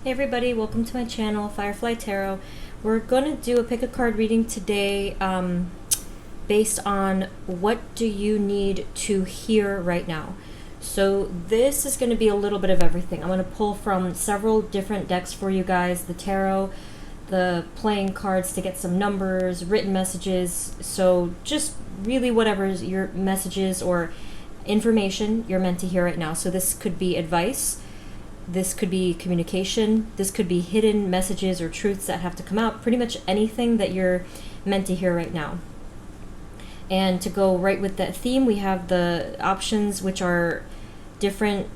Hey everybody, welcome to my channel, Firefly Tarot. We're going to do a pick a card reading today based on what do you need to hear right now. So this is going to be a little bit of everything. I'm going to pull from several different decks for you guys, the tarot, the playing cards to get some numbers, written messages, so just really whatever your messages or information you're meant to hear right now. So this could be advice. This could be communication, this could be hidden messages or truths that have to come out, pretty much anything that you're meant to hear right now. And to go right with that theme, we have the options, which are different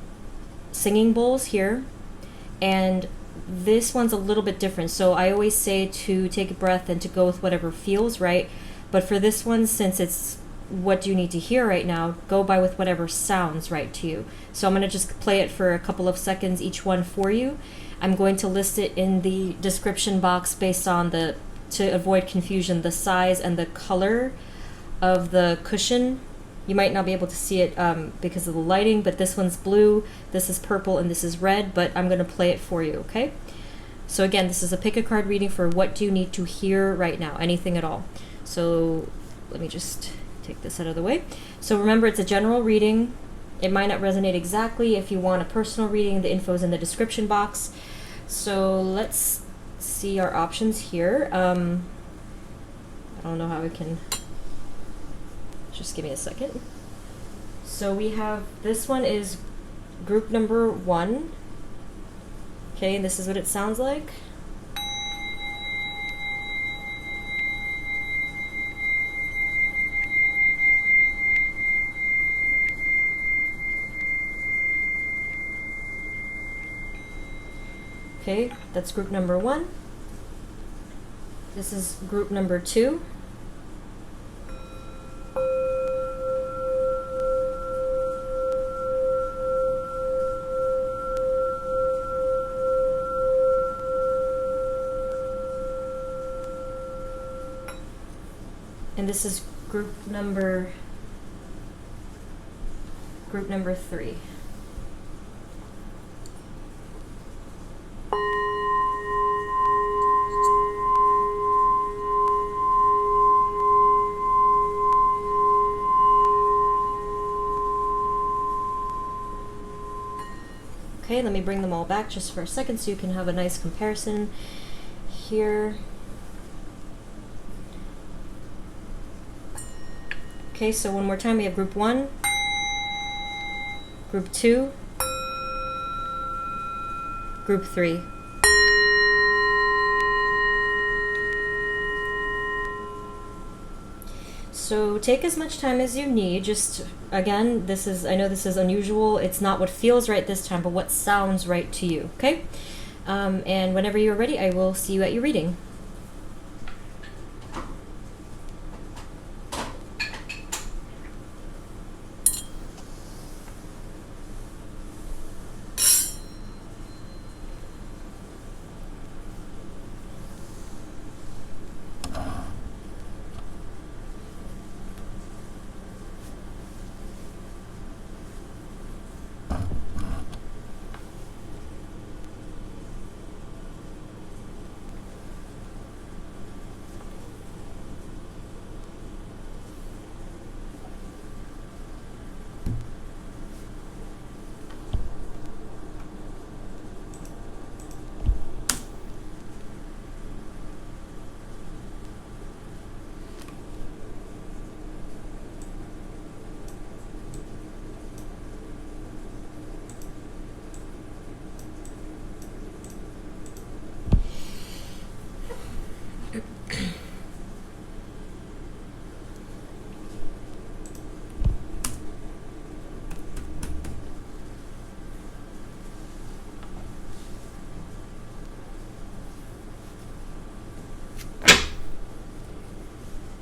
singing bowls here. And this one's a little bit different. So I always say to take a breath and to go with whatever feels right. But for this one, since it's what do you need to hear right now, go by with whatever sounds right to you. So I'm going to just play it for a couple of seconds each one for you. I'm going to list it in the description box based on to avoid confusion, the size and the color of the cushion. You might not be able to see it because of the lighting, but this one's blue, this is purple, and this is red, but I'm going to play it for you, okay? So again, this is a pick a card reading for what do you need to hear right now, anything at all. So let me just take this out of the way. So remember, it's a general reading. It might not resonate exactly. If you want a personal reading, the info is in the description box. So let's see our options here. I don't know how we can, just give me a second. So we have, this one is group number 1. Okay, and this is what it sounds like. Okay, that's group number 1. This is group number 2. And this is group number 3. Okay, let me bring them all back just for a second so you can have a nice comparison here. Okay, so one more time, we have group 1, group 2, group 3. So take as much time as you need. Just, again, I know this is unusual. It's not what feels right this time, but what sounds right to you, okay? And whenever you're ready, I will see you at your reading.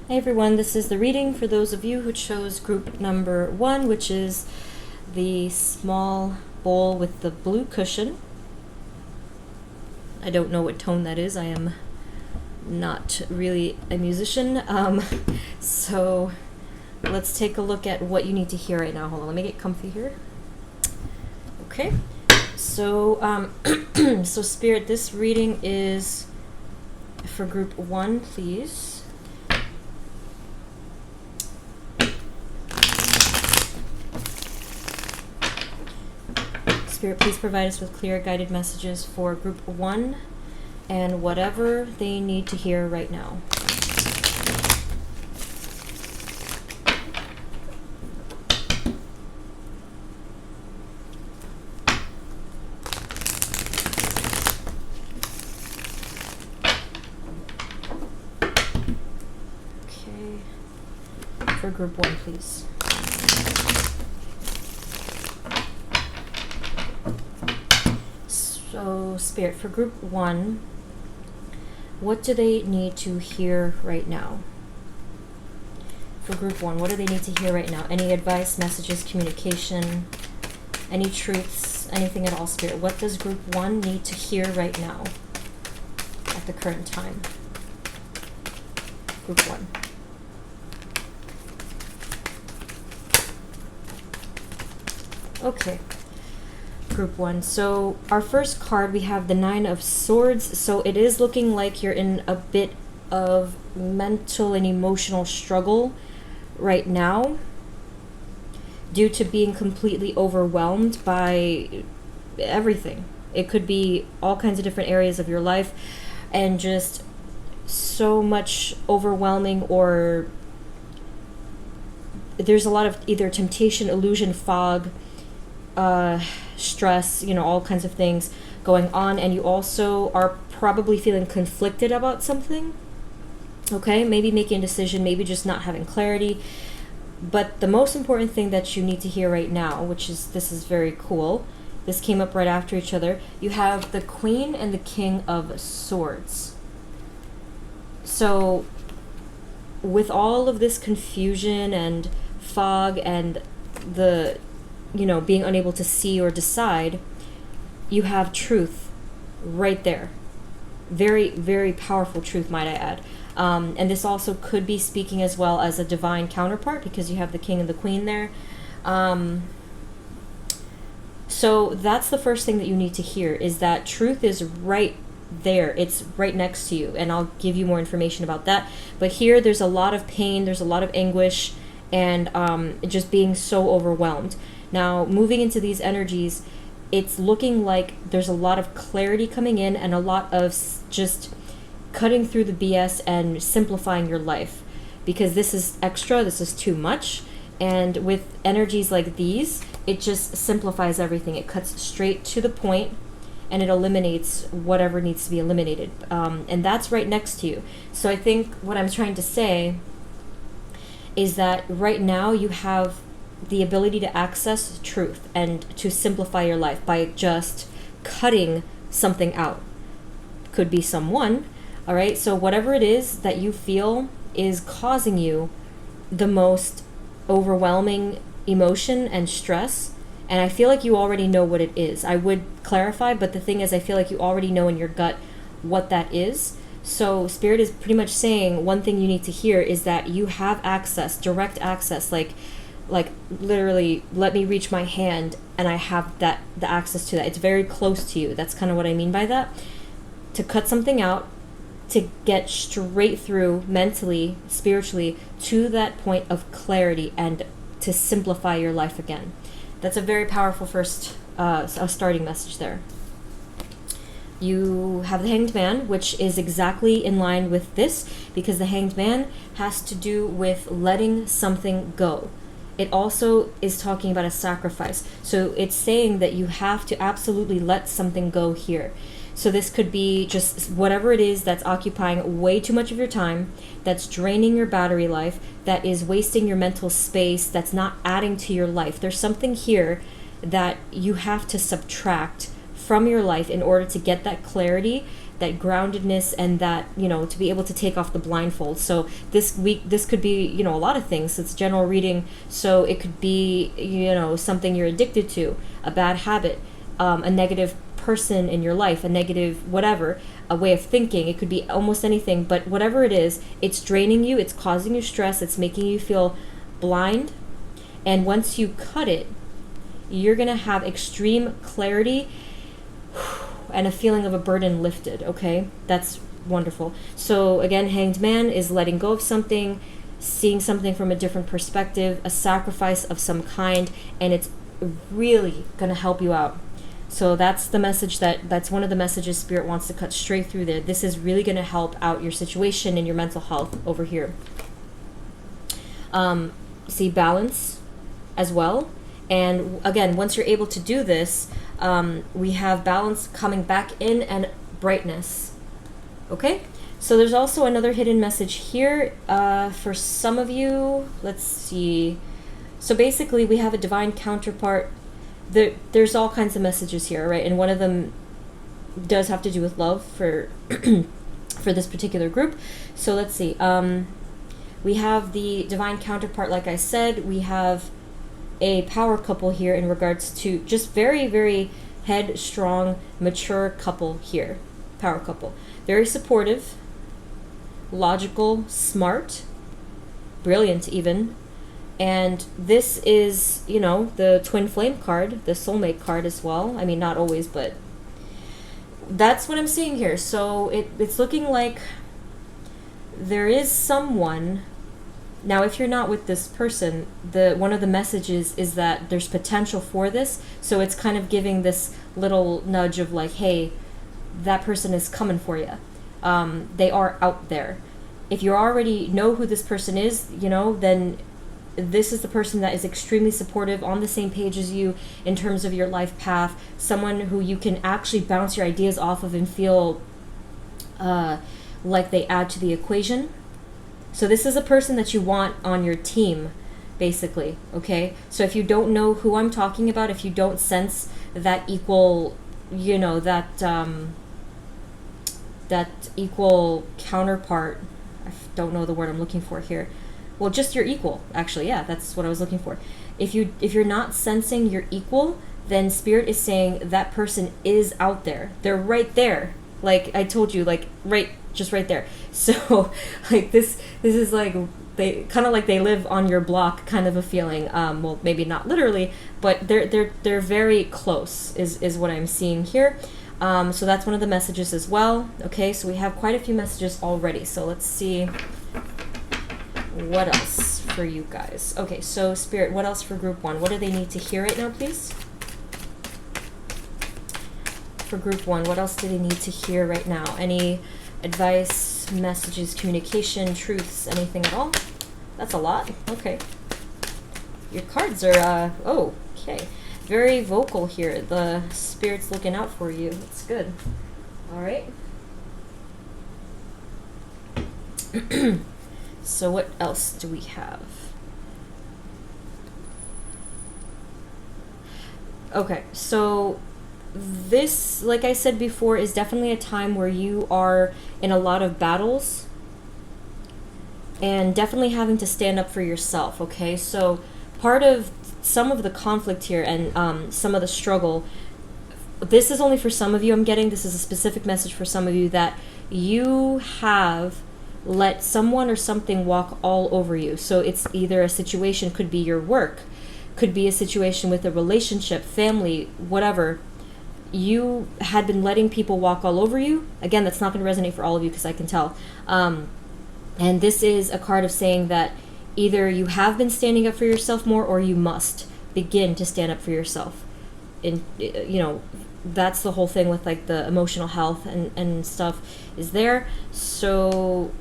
Hey everyone, this is the reading for those of you who chose group number 1, which is the small bowl with the blue cushion. I don't know what tone that is. I am not really a musician. So let's take a look at what you need to hear right now. Hold on, let me get comfy here. Okay, So, so Spirit, this reading is for group 1, please. Spirit, please provide us with clear guided messages for group 1 and whatever they need to hear right now. Okay. For group 1, please. So, Spirit, for group 1, what do they need to hear right now? For group 1, what do they need to hear right now? Any advice, messages, communication, any truths, anything at all, Spirit? What does group 1 need to hear right now at the current time? Group 1. Okay. Group 1. So our first card, we have the 9 of Swords. So it is looking like you're in a bit of mental and emotional struggle right now due to being completely overwhelmed by everything. It could be all kinds of different areas of your life and just so much overwhelming, or there's a lot of either temptation, illusion, fog, stress, all kinds of things going on, and you also are probably feeling conflicted about something. Okay, maybe making a decision, maybe just not having clarity. But the most important thing that you need to hear right now, this is very cool. This came up right after each other. You have the Queen and the King of Swords. So with all of this confusion and fog and the being unable to see or decide, you have truth right there. Very, very powerful truth, might I add. And this also could be speaking as well as a divine counterpart, because you have the King and the Queen there. So that's the first thing that you need to hear, is that truth is right there. It's right next to you, and I'll give you more information about that. But here, there's a lot of pain, there's a lot of anguish, and just being so overwhelmed. Now, moving into these energies, it's looking like there's a lot of clarity coming in and a lot of just cutting through the BS and simplifying your life, because this is extra, this is too much. And with energies like these, it just simplifies everything. It cuts straight to the point and it eliminates whatever needs to be eliminated. And that's right next to you. So I think what I'm trying to say is that right now you have the ability to access truth and to simplify your life by just cutting something out. Could be someone, all right? So whatever it is that you feel is causing you the most overwhelming emotion and stress, and I feel like you already know what it is. I would clarify, but the thing is, I feel like you already know in your gut what that is. So Spirit is pretty much saying one thing you need to hear is that you have access, direct access, like literally, let me reach my hand and I have the access to that. It's very close to you. That's kind of what I mean by that. To cut something out, to get straight through mentally, spiritually, to that point of clarity and to simplify your life again. That's a very powerful first starting message there. You have the Hanged Man, which is exactly in line with this, because the Hanged Man has to do with letting something go. It also is talking about a sacrifice. So it's saying that you have to absolutely let something go here. So this could be just whatever it is that's occupying way too much of your time, that's draining your battery life, that is wasting your mental space, that's not adding to your life. There's something here that you have to subtract from your life in order to get that clarity, that groundedness, and that, to be able to take off the blindfold. So this week, this could be, a lot of things. It's general reading. So it could be, something you're addicted to, a bad habit, a negative person in your life, a negative whatever, a way of thinking. It could be almost anything, but whatever it is, it's draining you, it's causing you stress, it's making you feel blind. And once you cut it, you're going to have extreme clarity and a feeling of a burden lifted, okay? That's wonderful. So again, Hanged Man is letting go of something, seeing something from a different perspective, a sacrifice of some kind, and it's really going to help you out. So that's the message that's one of the messages Spirit wants to cut straight through there. This is really going to help out your situation and your mental health over here. See balance as well. And again, once you're able to do this, we have balance coming back in and brightness. Okay? So there's also another hidden message here for some of you. Let's see. So basically, we have a divine counterpart. There's all kinds of messages here, right? And one of them does have to do with love for for this particular group. So let's see. We have the divine counterpart, like I said. We have a power couple here in regards to just very, very headstrong, mature couple here. Power couple. Very supportive, logical, smart, brilliant even. And this is, you know, the twin flame card, the soulmate card as well. I mean, not always, but that's what I'm seeing here. So it's looking like there is someone. Now, if you're not with this person, one of the messages is that there's potential for this. So it's kind of giving this little nudge of like, hey, that person is coming for you. They are out there. If you already know who this person is, you know, then this is the person that is extremely supportive, on the same page as you in terms of your life path, someone who you can actually bounce your ideas off of and feel like they add to the equation. So this is a person that you want on your team, basically, okay? So if you don't know who I'm talking about, if you don't sense that equal, you know, that equal counterpart, I don't know the word I'm looking for here. Well, just your equal, actually, yeah, that's what I was looking for. If you're not sensing your equal, then Spirit is saying that person is out there. They're right there. Like I told you, like just right there. So like this is like they kind of like they live on your block kind of a feeling. Well, maybe not literally, but they're very close is what I'm seeing here. So that's one of the messages as well. Okay, so we have quite a few messages already. So let's see what else for you guys. Okay, so Spirit, what else for group 1? What do they need to hear right now, please? For group 1, what else do they need to hear right now? Any advice, messages, communication, truths, anything at all? That's a lot. Okay. Your cards are, okay. Very vocal here. The Spirit's looking out for you. That's good. All right. So what else do we have? Okay, so this, like I said before, is definitely a time where you are in a lot of battles and definitely having to stand up for yourself, okay? So part of some of the conflict here and some of the struggle, this is only for some of you, I'm getting. This is a specific message for some of you, that you have let someone or something walk all over you. So it's either a situation, could be your work, could be a situation with a relationship, family, whatever. You had been letting people walk all over you. Again, that's not going to resonate for all of you because I can tell. And this is a card of saying that either you have been standing up for yourself more, or you must begin to stand up for yourself. And, you know, that's the whole thing with like the emotional health and stuff is there. So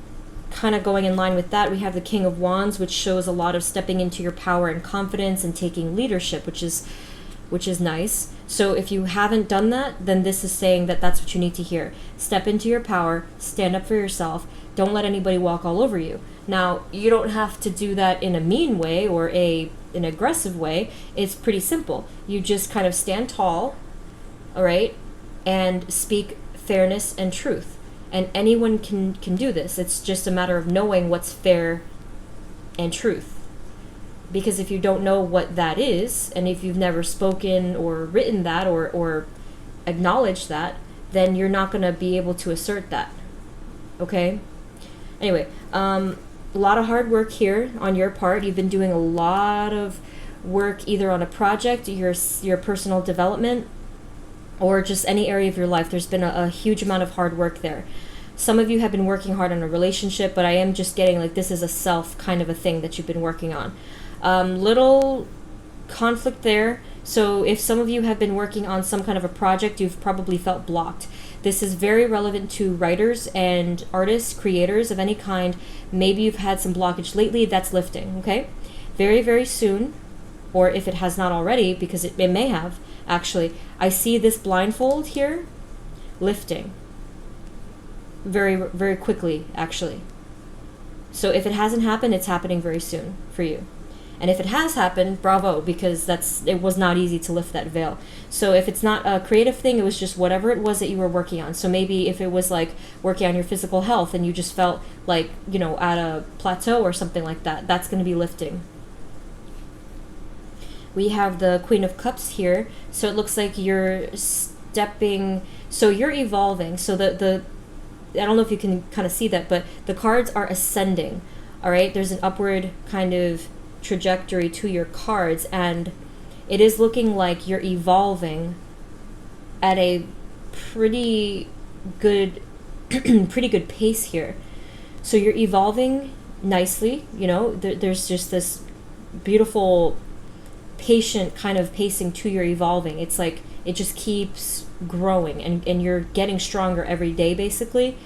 kind of going in line with that, we have the King of Wands, which shows a lot of stepping into your power and confidence and taking leadership, which is nice. So if you haven't done that, then this is saying that that's what you need to hear. Step into your power, stand up for yourself, don't let anybody walk all over you. Now, you don't have to do that in a mean way or an aggressive way. It's pretty simple. You just kind of stand tall, all right, and speak fairness and truth. And anyone can do this. It's just a matter of knowing what's fair and truth. Because if you don't know what that is, and if you've never spoken or written that or acknowledged that, then you're not going to be able to assert that. Okay? Anyway, a lot of hard work here on your part. You've been doing a lot of work either on a project, your personal development, or just any area of your life. There's been a huge amount of hard work there. Some of you have been working hard on a relationship, but I am just getting like this is a self kind of a thing that you've been working on. Little conflict there. So if some of you have been working on some kind of a project, you've probably felt blocked. This is very relevant to writers and artists, creators of any kind. Maybe you've had some blockage lately. That's lifting, okay? Very, very soon, or if it has not already, because it may have, actually. I see this blindfold here lifting very, very quickly, actually. So if it hasn't happened, it's happening very soon for you. And if it has happened, bravo, because it was not easy to lift that veil. So if it's not a creative thing, it was just whatever it was that you were working on. So maybe if it was like working on your physical health and you just felt like, you know, at a plateau or something like that, that's going to be lifting. We have the Queen of Cups here. So it looks like you're stepping, so you're evolving. So the I don't know if you can kind of see that, but the cards are ascending. All right, there's an upward kind of trajectory to your cards, and it is looking like you're evolving at a pretty good pretty good pace here. So you're evolving nicely, you know, there's just this beautiful patient kind of pacing to your evolving. It's like it just keeps growing, and you're getting stronger every day, basically.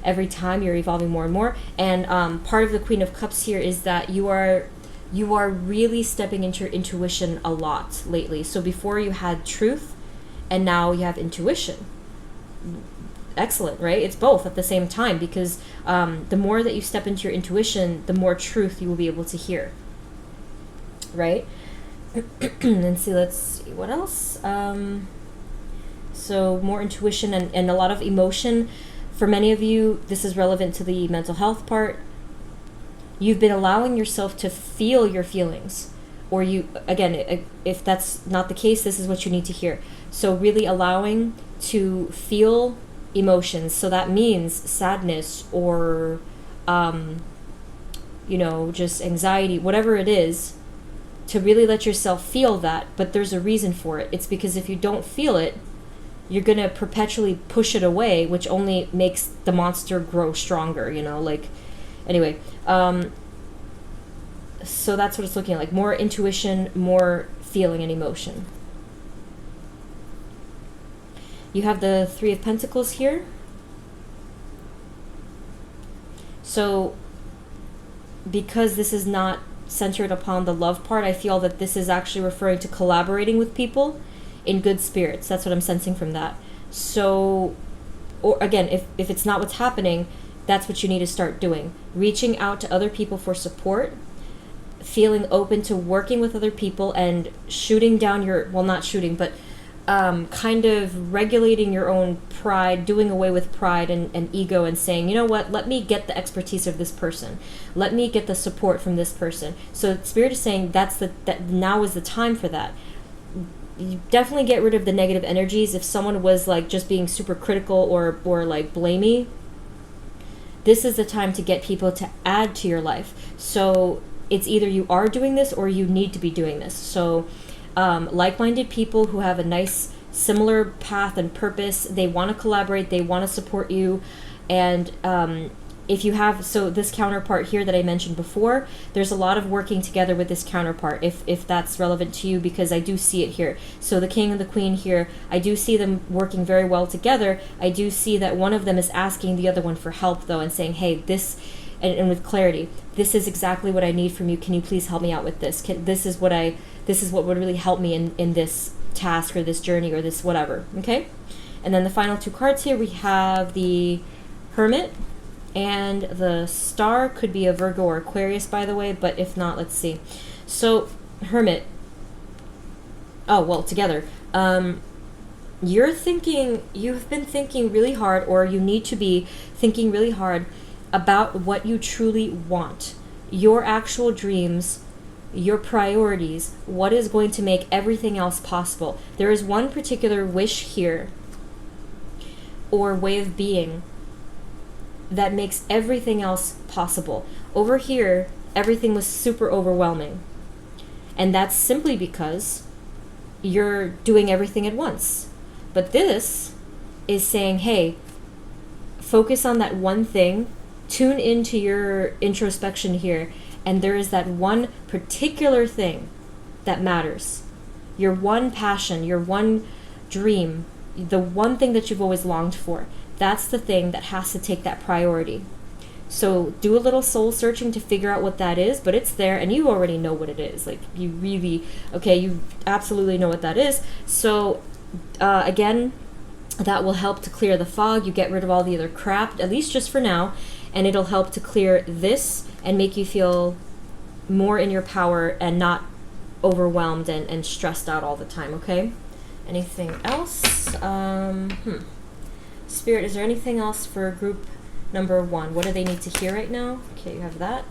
Every time you're evolving more and more. And part of the Queen of Cups here is that you are really stepping into your intuition a lot lately. So before you had truth, and now you have intuition. Excellent, right? It's both at the same time, because the more that you step into your intuition, the more truth you will be able to hear, right? And see, let's see what else. So more intuition and a lot of emotion. For many of you, this is relevant to the mental health part. You've been allowing yourself to feel your feelings, or you, again, if that's not the case, this is what you need to hear. So really allowing to feel emotions. So that means sadness or, you know, just anxiety, whatever it is, to really let yourself feel that. But there's a reason for it. It's because if you don't feel it, you're going to perpetually push it away, which only makes the monster grow stronger, you know, like, anyway. So that's what it's looking like. More intuition, more feeling and emotion. You have the Three of Pentacles here. So because this is not centered upon the love part, I feel that this is actually referring to collaborating with people in good spirits. That's what I'm sensing from that. So, or again, if it's not what's happening, that's what you need to start doing. Reaching out to other people for support, feeling open to working with other people, and shooting down your, well, not shooting, but kind of regulating your own pride, doing away with pride and ego, and saying, you know what, let me get the expertise of this person. Let me get the support from this person. So Spirit is saying that now is the time for that. You definitely get rid of the negative energies. If someone was like just being super critical or like blamey, this is the time to get people to add to your life. So it's either you are doing this or you need to be doing this. So like-minded people who have a nice similar path and purpose, they want to collaborate, they want to support you. And if you have, so this counterpart here that I mentioned before, there's a lot of working together with this counterpart, if that's relevant to you, because I do see it here. So the King and the Queen here, I do see them working very well together. I do see that one of them is asking the other one for help, though, and saying, hey, this, and with clarity, this is exactly what I need from you. Can you please help me out with this? This is what would really help me in this task or this journey or this whatever, okay? And then the final two cards here, we have the Hermit and the Star. Could be a Virgo or Aquarius, by the way, but if not, let's see. So Hermit, oh, well, together. You've been thinking really hard, or you need to be thinking really hard about what you truly want, your actual dreams, your priorities, what is going to make everything else possible. There is one particular wish here or way of being that makes everything else possible. Over here, everything was super overwhelming. And that's simply because you're doing everything at once. But this is saying, hey, focus on that one thing, tune into your introspection here, and there is that one particular thing that matters. Your one passion, your one dream, the one thing that you've always longed for. That's the thing that has to take that priority. So do a little soul searching to figure out what that is, but it's there and you already know what it is. Like you really, okay, you absolutely know what that is. So again, that will help to clear the fog. You get rid of all the other crap, at least just for now, and it'll help to clear this and make you feel more in your power and not overwhelmed and stressed out all the time, okay? Anything else? Spirit, is there anything else for group number 1? What do they need to hear right now? Okay, you have that.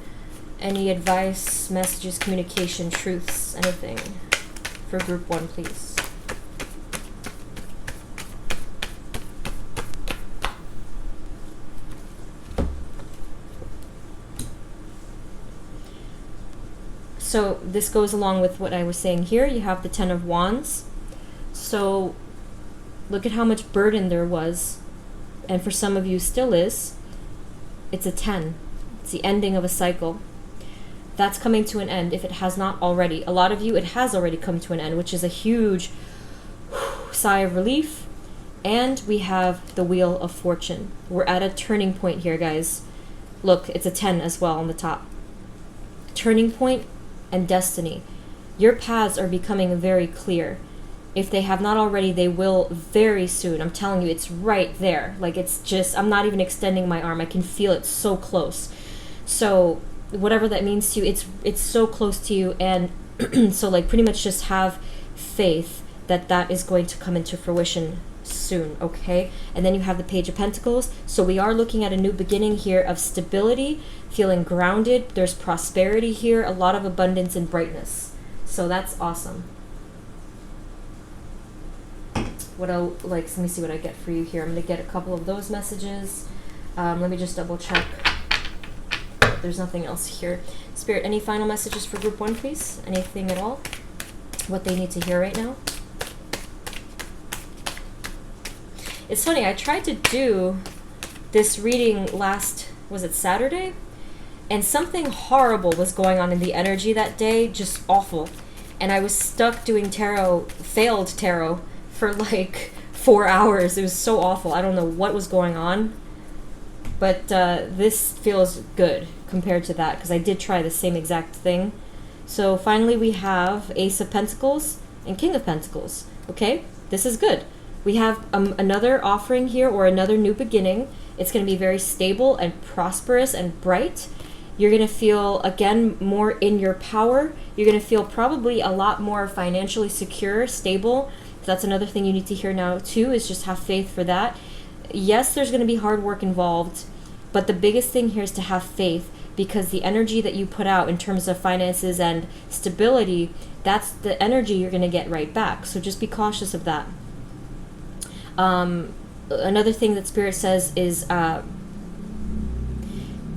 Any advice, messages, communication, truths, anything for group 1, please? So this goes along with what I was saying here. You have the 10 of Wands. So look at how much burden there was, and for some of you still is. It's a 10. It's the ending of a cycle. That's coming to an end if it has not already. A lot of you, it has already come to an end, which is a huge sigh of relief. And we have the Wheel of Fortune. We're at a turning point here, guys. Look, it's a 10 as well on the top. Turning point and destiny. Your paths are becoming very clear. If they have not already, they will very soon. I'm telling you, it's right there. Like, it's just, I'm not even extending my arm. I can feel it so close. So whatever that means to you, it's so close to you. And so like pretty much just have faith that that is going to come into fruition soon, okay? And then you have the Page of Pentacles. So we are looking at a new beginning here of stability, feeling grounded. There's prosperity here, a lot of abundance and brightness. So that's awesome. What else? Like, let me see what I get for you here. I'm going to get a couple of those messages. Let me just double check. There's nothing else here. Spirit, any final messages for group 1, please? Anything at all? What they need to hear right now? It's funny, I tried to do this reading last, was it Saturday? And something horrible was going on in the energy that day, just awful. And I was stuck doing tarot, failed tarot, for like 4 hours. It was so awful. I don't know what was going on. But this feels good compared to that, because I did try the same exact thing. So finally we have Ace of Pentacles and King of Pentacles. Okay, this is good. We have another offering here, or another new beginning. It's going to be very stable and prosperous and bright. You're going to feel, again, more in your power. You're going to feel probably a lot more financially secure, stable. That's another thing you need to hear now, too, is just have faith for that. Yes, there's going to be hard work involved, but the biggest thing here is to have faith, because the energy that you put out in terms of finances and stability, that's the energy you're going to get right back. So just be cautious of that. Another thing that Spirit says is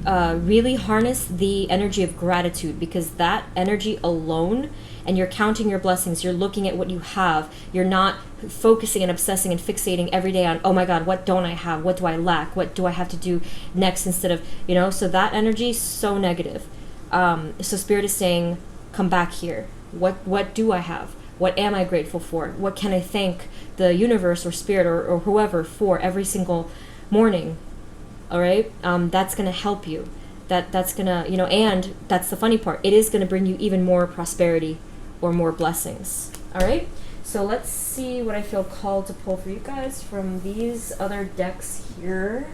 really harness the energy of gratitude, because that energy alone, and you're counting your blessings, you're looking at what you have, you're not focusing and obsessing and fixating every day on, oh my God, what don't I have? What do I lack? What do I have to do next? Instead of, you know, so that energy is so negative. So Spirit is saying, come back here. What do I have? What am I grateful for? What can I thank the universe or Spirit or whoever for every single morning? All right? That's going to help you. That's going to, you know, and that's the funny part. It is going to bring you even more prosperity or more blessings. All right? So let's see what I feel called to pull for you guys from these other decks here.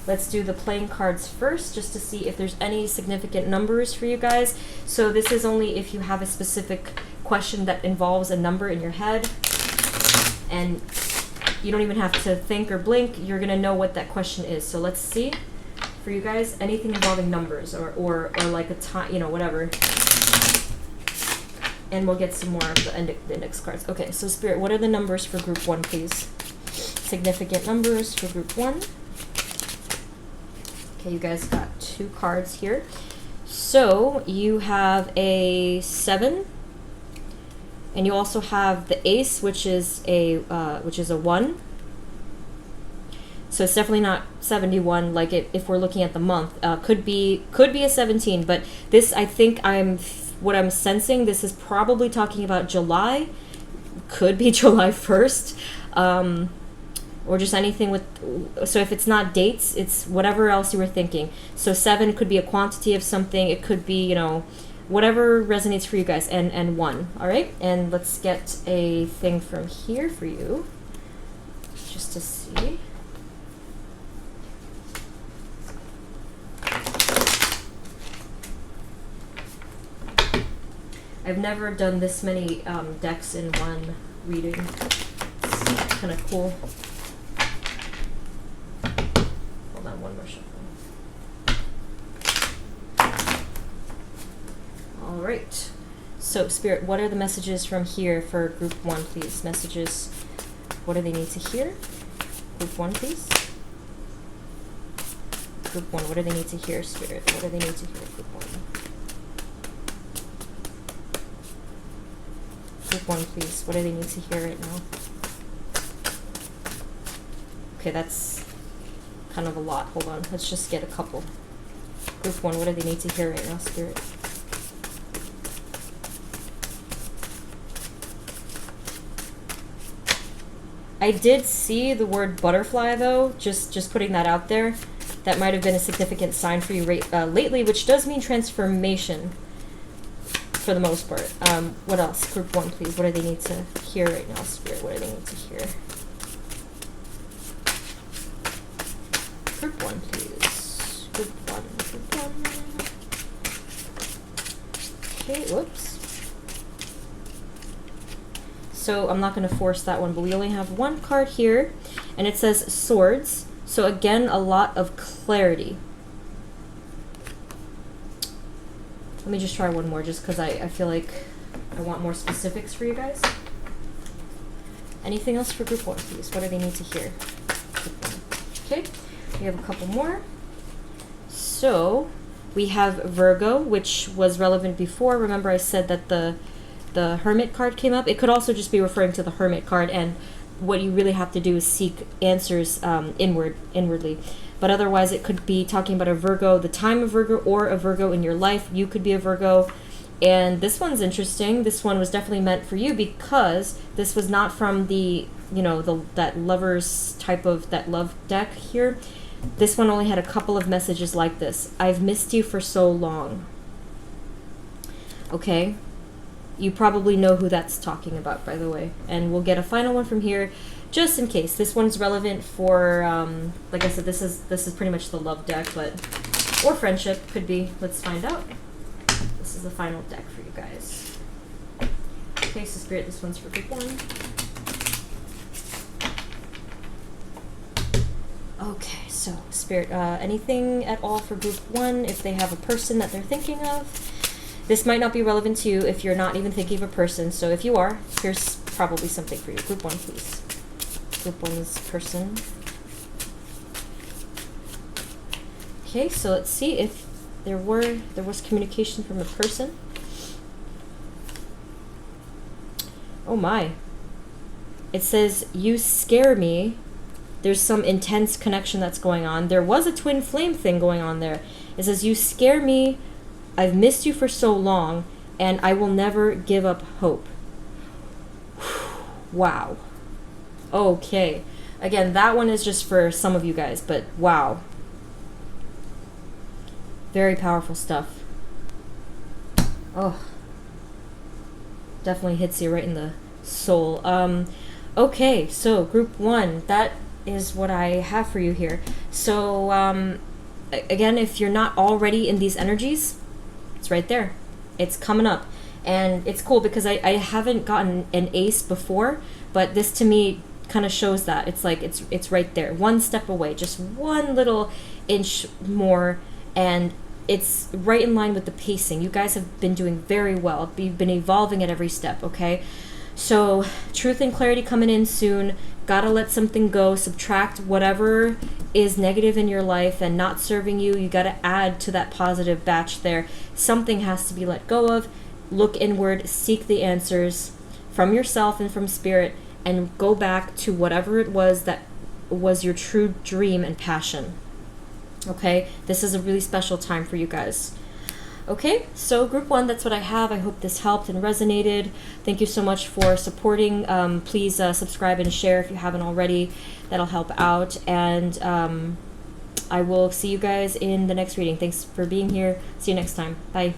Let's do the playing cards first, just to see if there's any significant numbers for you guys. So this is only if you have a specific question that involves a number in your head, and you don't even have to think or blink. You're gonna know what that question is. So let's see for you guys, anything involving numbers or like a time, you know, whatever. And we'll get some more of the index cards. Okay, so Spirit, what are the numbers for group 1, please? Significant numbers for group 1. Okay, you guys got 2 cards here. So you have a 7, And you also have the ace, which is a 1. So it's definitely not 71 like if we're looking at the month. Could be a 17, but this, I think what I'm sensing, this is probably talking about July. Could be July 1st. Or just anything with, so if it's not dates, it's whatever else you were thinking. So 7 could be a quantity of something. It could be, whatever resonates for you guys, and 1. All right, and let's get a thing from here for you, just to see. I've never done this many decks in one reading. It's kind of cool. Hold on, one more shuffle. All right. So, Spirit, what are the messages from here for Group 1, please? Messages. What do they need to hear? Group 1, please. Group 1, what do they need to hear, Spirit? What do they need to hear, Group 1? Group 1, please. What do they need to hear right now? Okay, that's kind of a lot. Hold on. Let's just get a couple. Group 1, what do they need to hear right now, Spirit? I did see the word butterfly, though. Just putting that out there. That might have been a significant sign for you lately, which does mean transformation for the most part. What else? Group 1, please. What do they need to hear right now, Spirit? What do they need to hear? Group 1, please. Group 1. Group 1. Okay, whoops. So I'm not going to force that one, but we only have one card here, and it says swords. So again, a lot of clarity. Let me just try one more, just because I feel like I want more specifics for you guys. Anything else for Group 1, please? What do they need to hear? Group 1. Okay, we have a couple more. So we have Virgo, which was relevant before. Remember I said that the Hermit card came up. It could also just be referring to the Hermit card, and what you really have to do is seek answers inwardly. But otherwise, it could be talking about a Virgo, the time of Virgo, or a Virgo in your life. You could be a Virgo. And this one's interesting. This one was definitely meant for you because this was not from the, that lovers type of, that love deck here. This one only had a couple of messages like this. I've missed you for so long. Okay. You probably know who that's talking about, by the way. And we'll get a final one from here, just in case. This one's relevant for, like I said, this is pretty much the love deck, but or friendship could be. Let's find out. This is the final deck for you guys. Okay, so Spirit, this one's for Group 1. Okay, so Spirit, anything at all for Group 1 if they have a person that they're thinking of? This might not be relevant to you if you're not even thinking of a person, so if you are, here's probably something for you. Group 1, please. Group 1's person. Okay, so let's see if there was communication from a person. Oh my. It says, you scare me. There's some intense connection that's going on. There was a twin flame thing going on there. It says, you scare me. I've missed you for so long, and I will never give up hope. Wow. Okay. Again, that one is just for some of you guys, but wow. Very powerful stuff. Oh. Definitely hits you right in the soul. Okay, so Group 1, that is what I have for you here. So, again, if you're not already in these energies, it's right there. It's coming up. And it's cool because I haven't gotten an ace before, but this to me kind of shows that. It's like it's right there. One step away. Just one little inch more, and it's right in line with the pacing. You guys have been doing very well. You've been evolving at every step, okay? So, truth and clarity coming in soon. Gotta let something go. Subtract whatever is negative in your life and not serving you. You gotta add to that positive batch there. Something has to be let go of. Look inward. Seek the answers. from yourself and from spirit, and go back to whatever it was that was your true dream and passion. Okay, this is a really special time for you guys. Okay, so group 1, that's what I have. I hope this helped and resonated. Thank you so much for supporting. Please subscribe and share if you haven't already. That'll help out. And I will see you guys in the next reading. Thanks for being here. See you next time. Bye.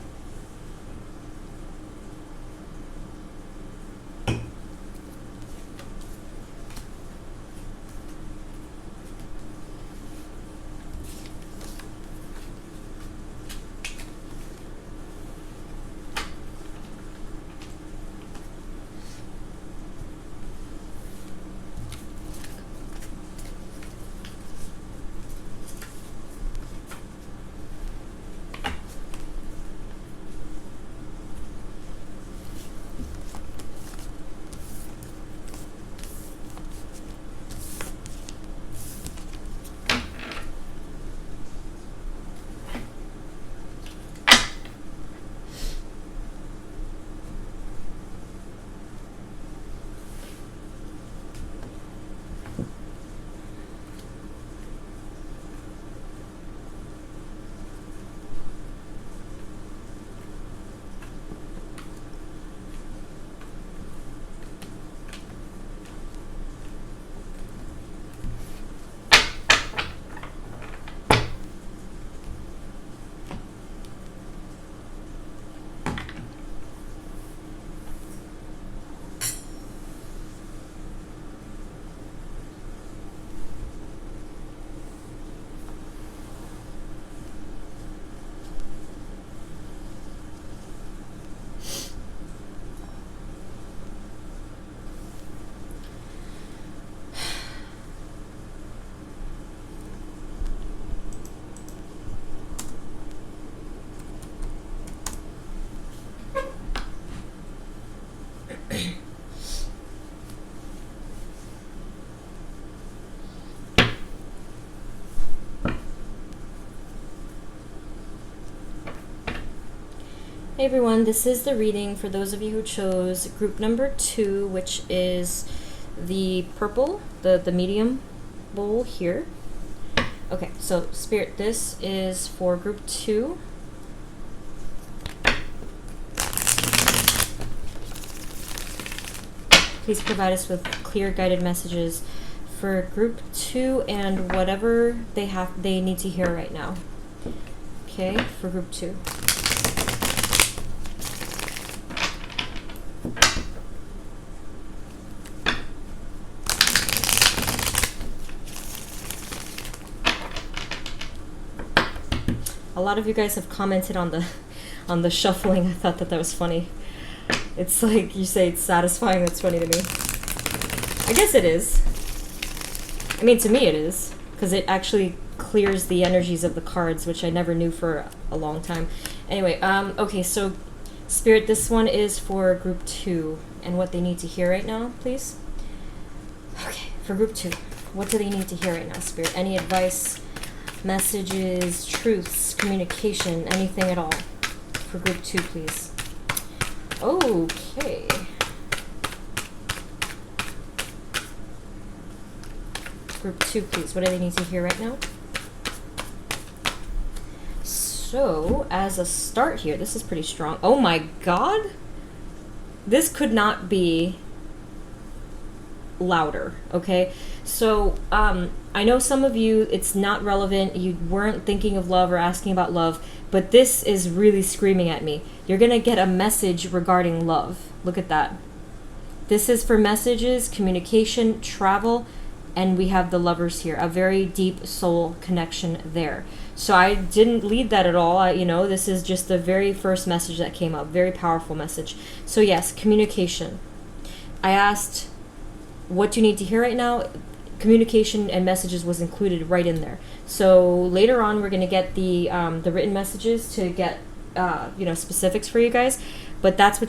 Hey everyone, this is the reading for those of you who chose group number 2, which is the purple, the medium bowl here. Okay, so Spirit, this is for group 2. Please provide us with clear guided messages for group 2 and whatever they need to hear right now. Okay, for group 2. A lot of you guys have commented on the shuffling. I thought that was funny. It's like you say it's satisfying. That's funny to me. I guess it is. I mean, to me it is, because it actually clears the energies of the cards, which I never knew for a long time. Anyway, okay, so Spirit, this one is for group 2 and what they need to hear right now, please. Okay, for group 2, what do they need to hear right now, Spirit? Any advice, messages, truths, communication, anything at all for group 2, please. Okay. Group 2, please. What do they need to hear right now? So, as a start here, this is pretty strong. Oh my god! This could not be louder, okay? So, I know some of you, it's not relevant, you weren't thinking of love or asking about love, but this is really screaming at me. You're gonna get a message regarding love. Look at that. This is for messages, communication, travel, and we have the Lovers here. A very deep soul connection there. So I didn't lead that at all. This is just the very first message that came up. Very powerful message. So yes, communication. I asked, what do you need to hear right now? Communication and messages was included right in there. So later on, we're going to get the written messages to get specifics for you guys. But that's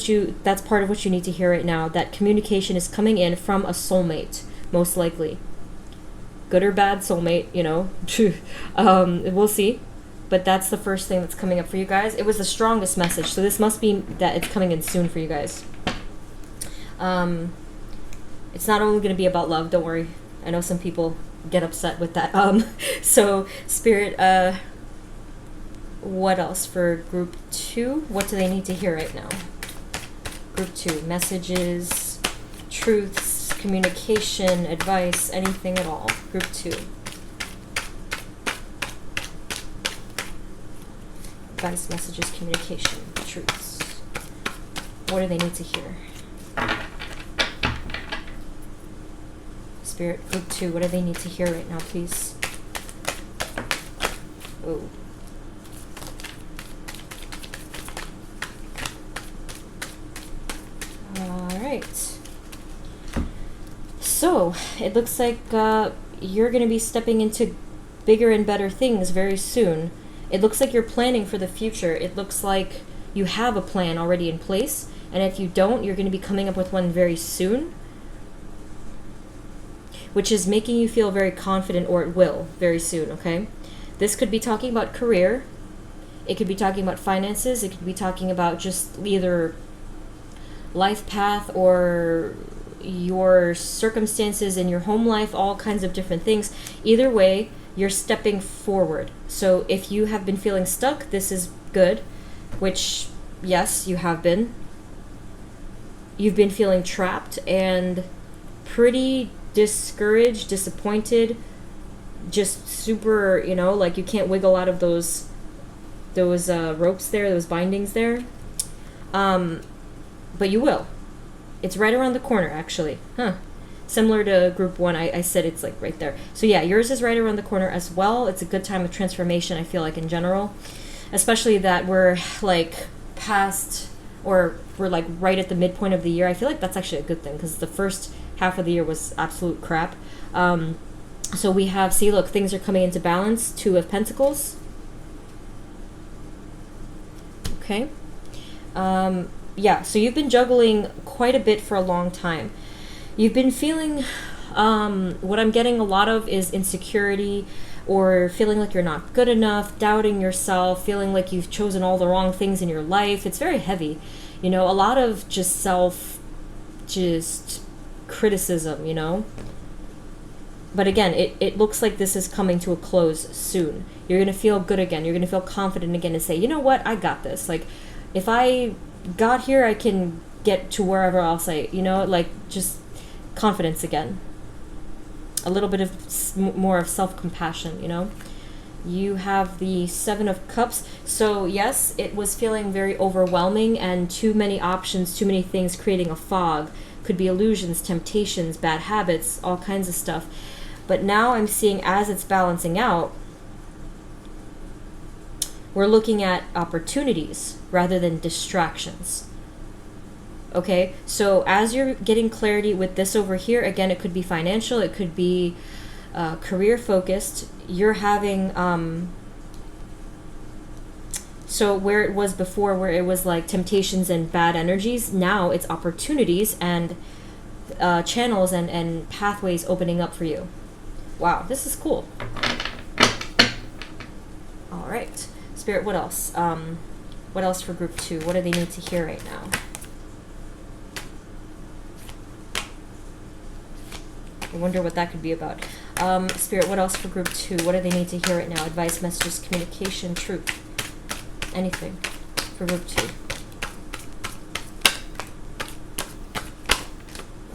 part of what you need to hear right now. That communication is coming in from a soulmate, most likely. Good or bad soulmate, we'll see. But that's the first thing that's coming up for you guys. It was the strongest message, so this must be that it's coming in soon for you guys. It's not only going to be about love, don't worry. I know some people get upset with that. So Spirit, what else for group 2? What do they need to hear right now? Group 2, messages, truths, communication, advice, anything at all. Group 2. Advice, messages, communication, truths. What do they need to hear? Spirit, group 2, what do they need to hear right now, please? Oh. Alright. So, it looks like you're going to be stepping into bigger and better things very soon. It looks like you're planning for the future. It looks like you have a plan already in place, and if you don't, you're going to be coming up with one very soon, which is making you feel very confident, or it will very soon, okay? This could be talking about career. It could be talking about finances. It could be talking about just either life path or your circumstances in your home life, all kinds of different things. Either way, you're stepping forward. So if you have been feeling stuck, this is good, which, yes, you have been. You've been feeling trapped and pretty discouraged, disappointed, just super, you know, like you can't wiggle out of those ropes there, those bindings there. But you will. It's right around the corner, actually. Similar to group 1, I said it's like right there. So yeah, yours is right around the corner as well. It's a good time of transformation, I feel like, in general. Especially that we're like past, or we're like right at the midpoint of the year. I feel like that's actually a good thing, because the first half of the year was absolute crap. So we have, see, look, things are coming into balance. 2 of Pentacles. Okay. Yeah, so you've been juggling quite a bit for a long time. You've been feeling, what I'm getting a lot of is insecurity, or feeling like you're not good enough, doubting yourself, feeling like you've chosen all the wrong things in your life. It's very heavy. You know, a lot of just criticism, you know? But again, it looks like this is coming to a close soon. You're going to feel good again. You're going to feel confident again and say, you know what, I got this. Like, if I got here, I can get to wherever else you know, like, just confidence again. A little bit of more of self-compassion, you know? You have the 7 of Cups. So yes, it was feeling very overwhelming and too many options, too many things, creating a fog. Could be illusions, temptations, bad habits, all kinds of stuff. But now I'm seeing, as it's balancing out, we're looking at opportunities rather than distractions. Okay, so as you're getting clarity with this over here, again, it could be financial, it could be career focused. You're having, so where it was before, where it was like temptations and bad energies, now it's opportunities and channels and pathways opening up for you. Wow, this is cool. All right, Spirit, what else? What else for group 2? What do they need to hear right now? I wonder what that could be about. Spirit, what else for group 2? What do they need to hear right now? Advice, messages, communication, truth. Anything for group 2.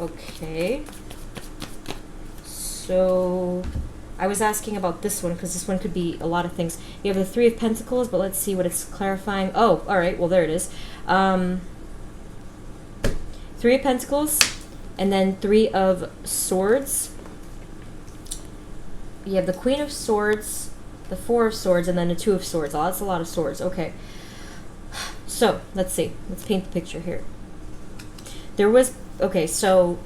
Okay. So I was asking about this one because this one could be a lot of things. You have the 3 of Pentacles, but let's see what it's clarifying. Oh, all right. Well, there it is. 3 of Pentacles. And then 3 of Swords. You have the Queen of Swords, the 4 of Swords, and then the 2 of Swords. Oh, that's a lot of swords. Okay. So, let's see. Let's paint the picture here. There was... Okay, so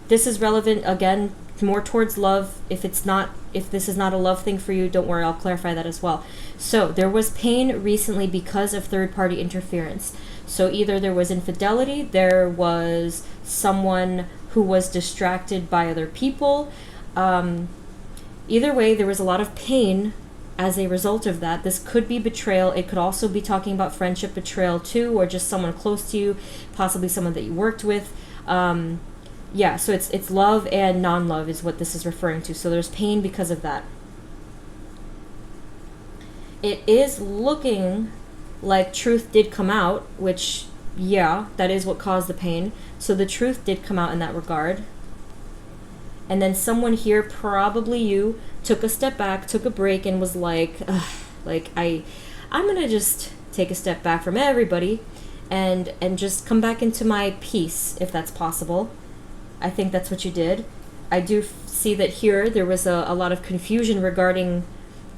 this is relevant, again, more towards love. If this is not a love thing for you, don't worry, I'll clarify that as well. So, there was pain recently because of third-party interference. So, either there was infidelity, there was someone who was distracted by other people. Either way, there was a lot of pain as a result of that. This could be betrayal. It could also be talking about friendship betrayal too, or just someone close to you, possibly someone that you worked with. Yeah, so it's love and non-love is what this is referring to. So there's pain because of that. It is looking like truth did come out, which, yeah, that is what caused the pain. So the truth did come out in that regard. And then someone here, probably you, took a step back, took a break, and was like, ugh, like I'm gonna just take a step back from everybody and just come back into my peace, if that's possible. I think that's what you did. I do see that here there was a lot of confusion regarding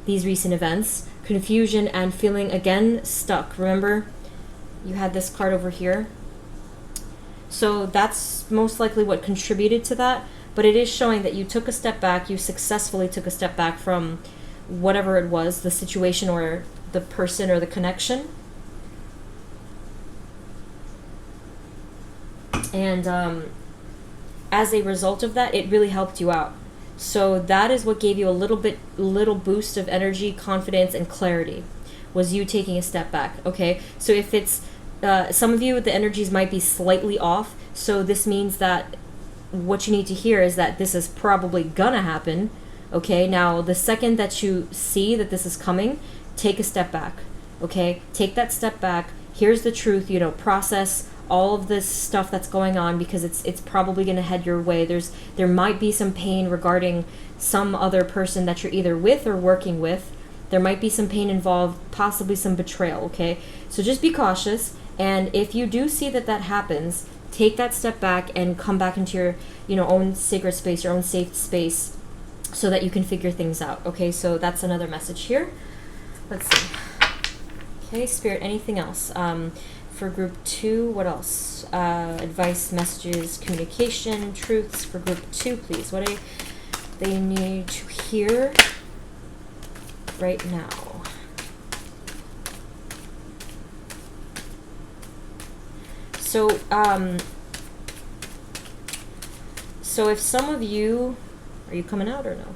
these recent events. Confusion and feeling, again, stuck. Remember, you had this card over here. So that's most likely what contributed to that. But it is showing that you took a step back, you successfully took a step back from whatever it was, the situation or the person or the connection. And as a result of that, it really helped you out. So that is what gave you a little boost of energy, confidence, and clarity, was you taking a step back, okay? So if it's, some of you, the energies might be slightly off, so this means that what you need to hear is that this is probably gonna happen, okay? Now, the second that you see that this is coming, take a step back, okay? Take that step back. Here's the truth, process all of this stuff that's going on, because it's probably gonna head your way. There might be some pain regarding some other person that you're either with or working with. There might be some pain involved, possibly some betrayal, okay? So just be cautious, and if you do see that happens, take that step back and come back into your own sacred space, your own safe space, so that you can figure things out. Okay, so that's another message here. Let's see. Okay, Spirit, anything else? For group 2, what else? Advice, messages, communication, truths for group 2, please. What do they need to hear right now? So, so if some of you, are you coming out or no?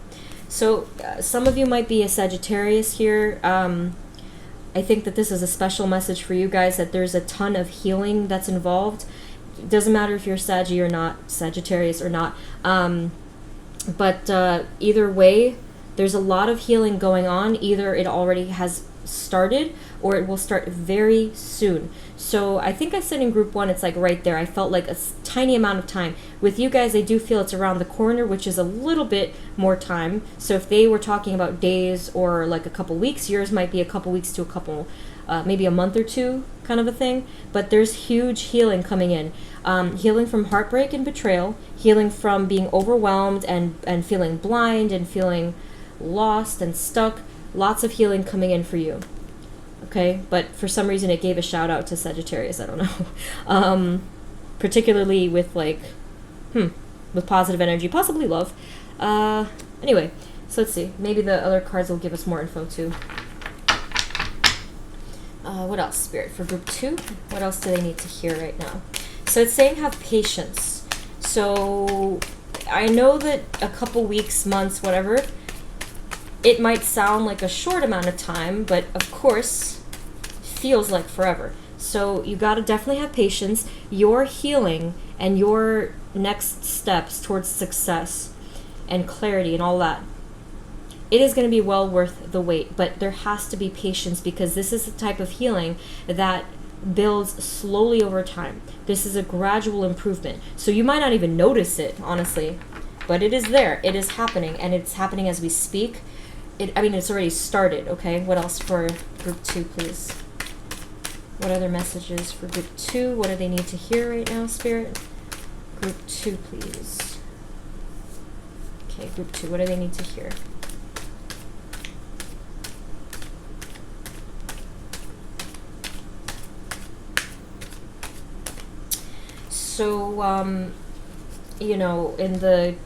So some of you might be a Sagittarius here. I think that this is a special message for you guys, that there's a ton of healing that's involved. It doesn't matter if you're Saggy or not, Sagittarius or not. But either way, there's a lot of healing going on. Either it already has started or it will start very soon. So I think I said in group 1, it's like right there. I felt like a tiny amount of time. With you guys, I do feel it's around the corner, which is a little bit more time. So if they were talking about days or like a couple weeks, yours might be a couple weeks to a couple, maybe a month or two kind of a thing. But there's huge healing coming in. Healing from heartbreak and betrayal, healing from being overwhelmed and feeling blind and feeling lost and stuck. Lots of healing coming in for you. Okay, but for some reason it gave a shout out to Sagittarius. I don't know. Particularly with with positive energy, possibly love. Anyway, so let's see. Maybe the other cards will give us more info too. What else, Spirit, for group 2? What else do they need to hear right now? So it's saying have patience. So I know that a couple weeks, months, whatever, it might sound like a short amount of time, but of course, feels like forever. So you got to definitely have patience. Your healing and your next steps towards success and clarity and all that, it is going to be well worth the wait. But there has to be patience, because this is the type of healing that builds slowly over time. This is a gradual improvement. So you might not even notice it, honestly, but it is there. It is happening, and it's happening as we speak. It's already started, okay? What else for group 2, please? What other messages for group 2? What do they need to hear right now, Spirit? Group 2, please. Okay, group 2, what do they need to hear? So, in the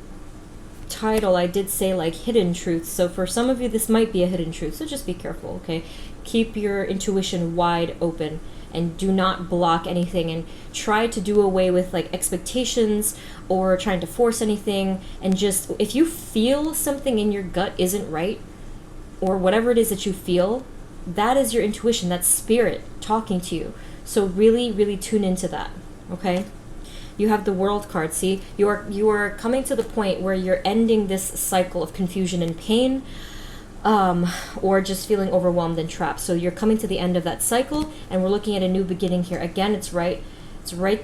title I did say like hidden truths, so for some of you this might be a hidden truth, so just be careful, okay? Keep your intuition wide open and do not block anything, and try to do away with like expectations or trying to force anything. And just, if you feel something in your gut isn't right, or whatever it is that you feel, that is your intuition, that's spirit talking to you. So really tune into that, okay? You have the World card. See, you are coming to the point where you're ending this cycle of confusion and pain, or just feeling overwhelmed and trapped. So you're coming to the end of that cycle, and we're looking at a new beginning here. Again, it's right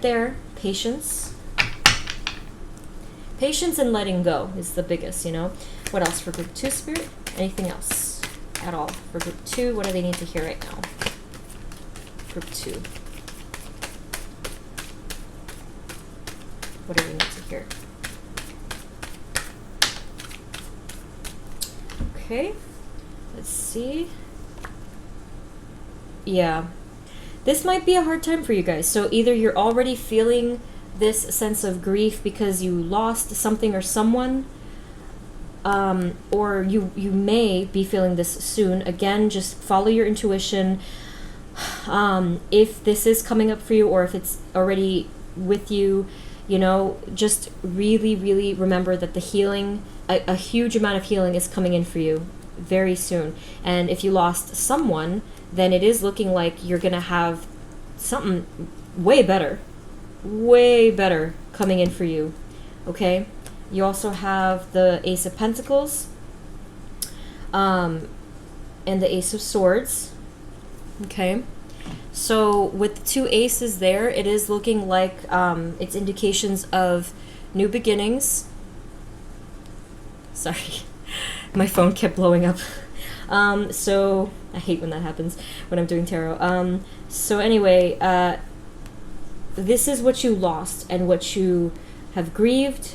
there. Patience. Patience and letting go is the biggest, you know. What else for group 2, Spirit? Anything else at all for group 2? What do they need to hear right now? Group 2. What do we need to hear? Okay, let's see. Yeah, this might be a hard time for you guys. So either you're already feeling this sense of grief because you lost something or someone, or you may be feeling this soon. Again, just follow your intuition. If this is coming up for you, or if it's already with you, you know, just really, really remember that the healing, a huge amount of healing is coming in for you very soon. And if you lost someone, then it is looking like you're going to have something way better coming in for you. Okay? You also have the Ace of Pentacles, and the Ace of Swords. Okay? So with the 2 aces there, it is looking like it's indications of new beginnings. Sorry, my phone kept blowing up. So I hate when that happens when I'm doing tarot. So anyway, this is what you lost and what you have grieved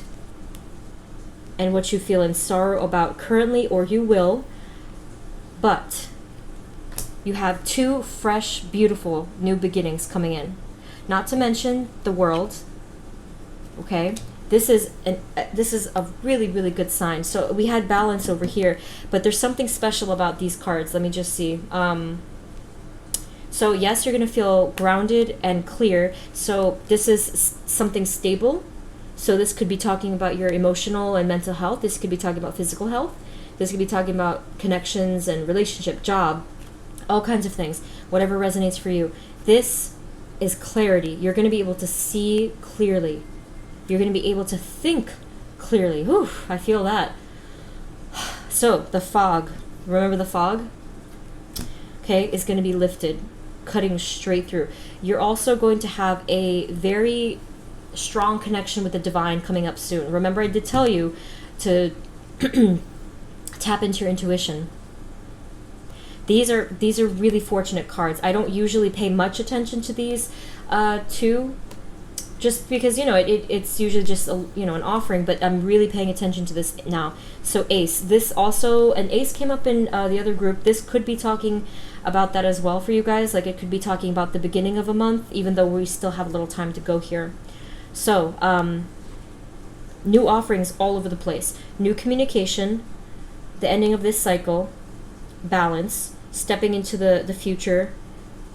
and what you feel in sorrow about currently, or you will. But you have 2 fresh, beautiful new beginnings coming in. Not to mention the World. Okay? This is a really, really good sign. So we had balance over here, but there's something special about these cards. Let me just see. So yes, you're going to feel grounded and clear. So this is something stable. So this could be talking about your emotional and mental health. This could be talking about physical health. This could be talking about connections and relationship, job, all kinds of things, whatever resonates for you. This is clarity. You're going to be able to see clearly. You're going to be able to think clearly. Whew, I feel that. So the fog, remember the fog? Okay, is going to be lifted, cutting straight through. You're also going to have a very strong connection with the divine coming up soon. Remember, I did tell you to tap into your intuition. These are really fortunate cards. I don't usually pay much attention to these two, just because, you know, it's usually just an offering, but I'm really paying attention to this now. So Ace, this also, an Ace came up in the other group. This could be talking about that as well for you guys. Like, it could be talking about the beginning of a month, even though we still have a little time to go here. So new offerings all over the place. New communication, the ending of this cycle, balance, stepping into the future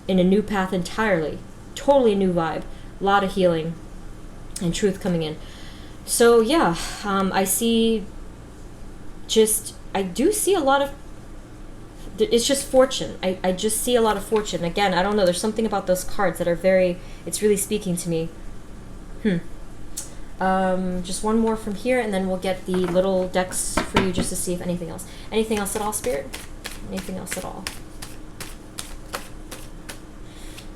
in a new path entirely. Totally new vibe. A lot of healing and truth coming in. So yeah, I do see a lot of, it's just fortune. I just see a lot of fortune. Again, I don't know, there's something about those cards that are it's really speaking to me. Just one more from here, and then we'll get the little decks for you just to see if anything else. Anything else at all, Spirit? Anything else at all?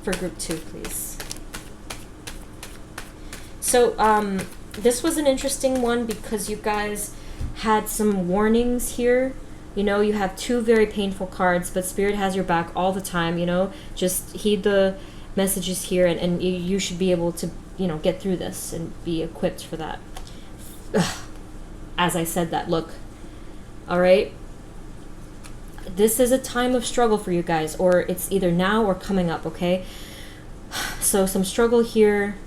For group 2, please. So, this was an interesting one because you guys had some warnings here. You know, you have 2 very painful cards, but Spirit has your back all the time, you know. Just heed the messages here, and you should be able to, you know, get through this and be equipped for that. As I said that, look. All right? This is a time of struggle for you guys, or it's either now or coming up, okay? So some struggle here,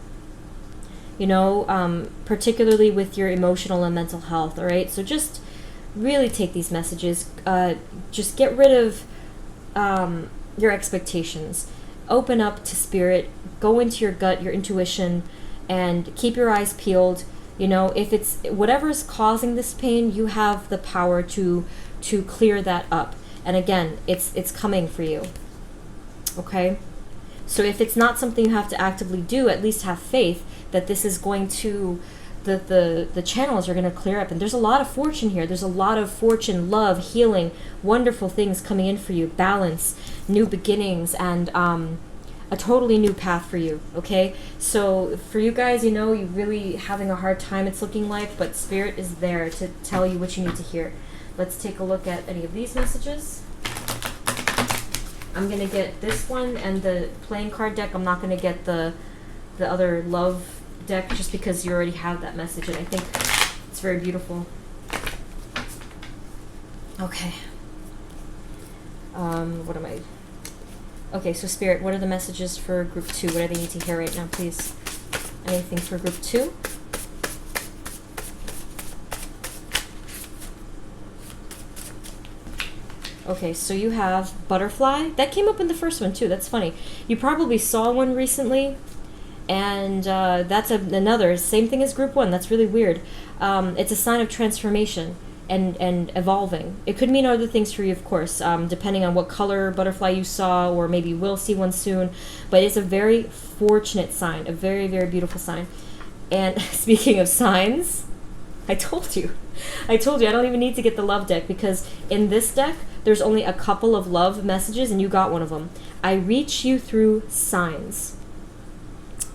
you know, particularly with your emotional and mental health, all right? So just really take these messages. Just get rid of your expectations. Open up to Spirit. Go into your gut, your intuition, and keep your eyes peeled. You know, if it's whatever's causing this pain, you have the power to clear that up. And again, it's coming for you. Okay? So if it's not something you have to actively do, at least have faith that this is going to, the channels are going to clear up. And there's a lot of fortune here. There's a lot of fortune, love, healing, wonderful things coming in for you, balance, new beginnings, and a totally new path for you, okay? So for you guys, you know, you're really having a hard time, it's looking like, but Spirit is there to tell you what you need to hear. Let's take a look at any of these messages. I'm going to get this one and the playing card deck. I'm not going to get the other love deck just because you already have that message, and I think it's very beautiful. Okay. What am I... Okay, so Spirit, what are the messages for group 2? What do they need to hear right now, please? Anything for group 2? Okay, so you have butterfly. That came up in the first one too. That's funny. You probably saw one recently, and that's another same thing as group 1. That's really weird. It's a sign of transformation and evolving. It could mean other things for you, of course, depending on what color butterfly you saw, or maybe you will see one soon. But it's a very fortunate sign, a very, very beautiful sign. And speaking of signs, I told you, I don't even need to get the love deck, because in this deck, there's only a couple of love messages, and you got one of them. I reach you through signs.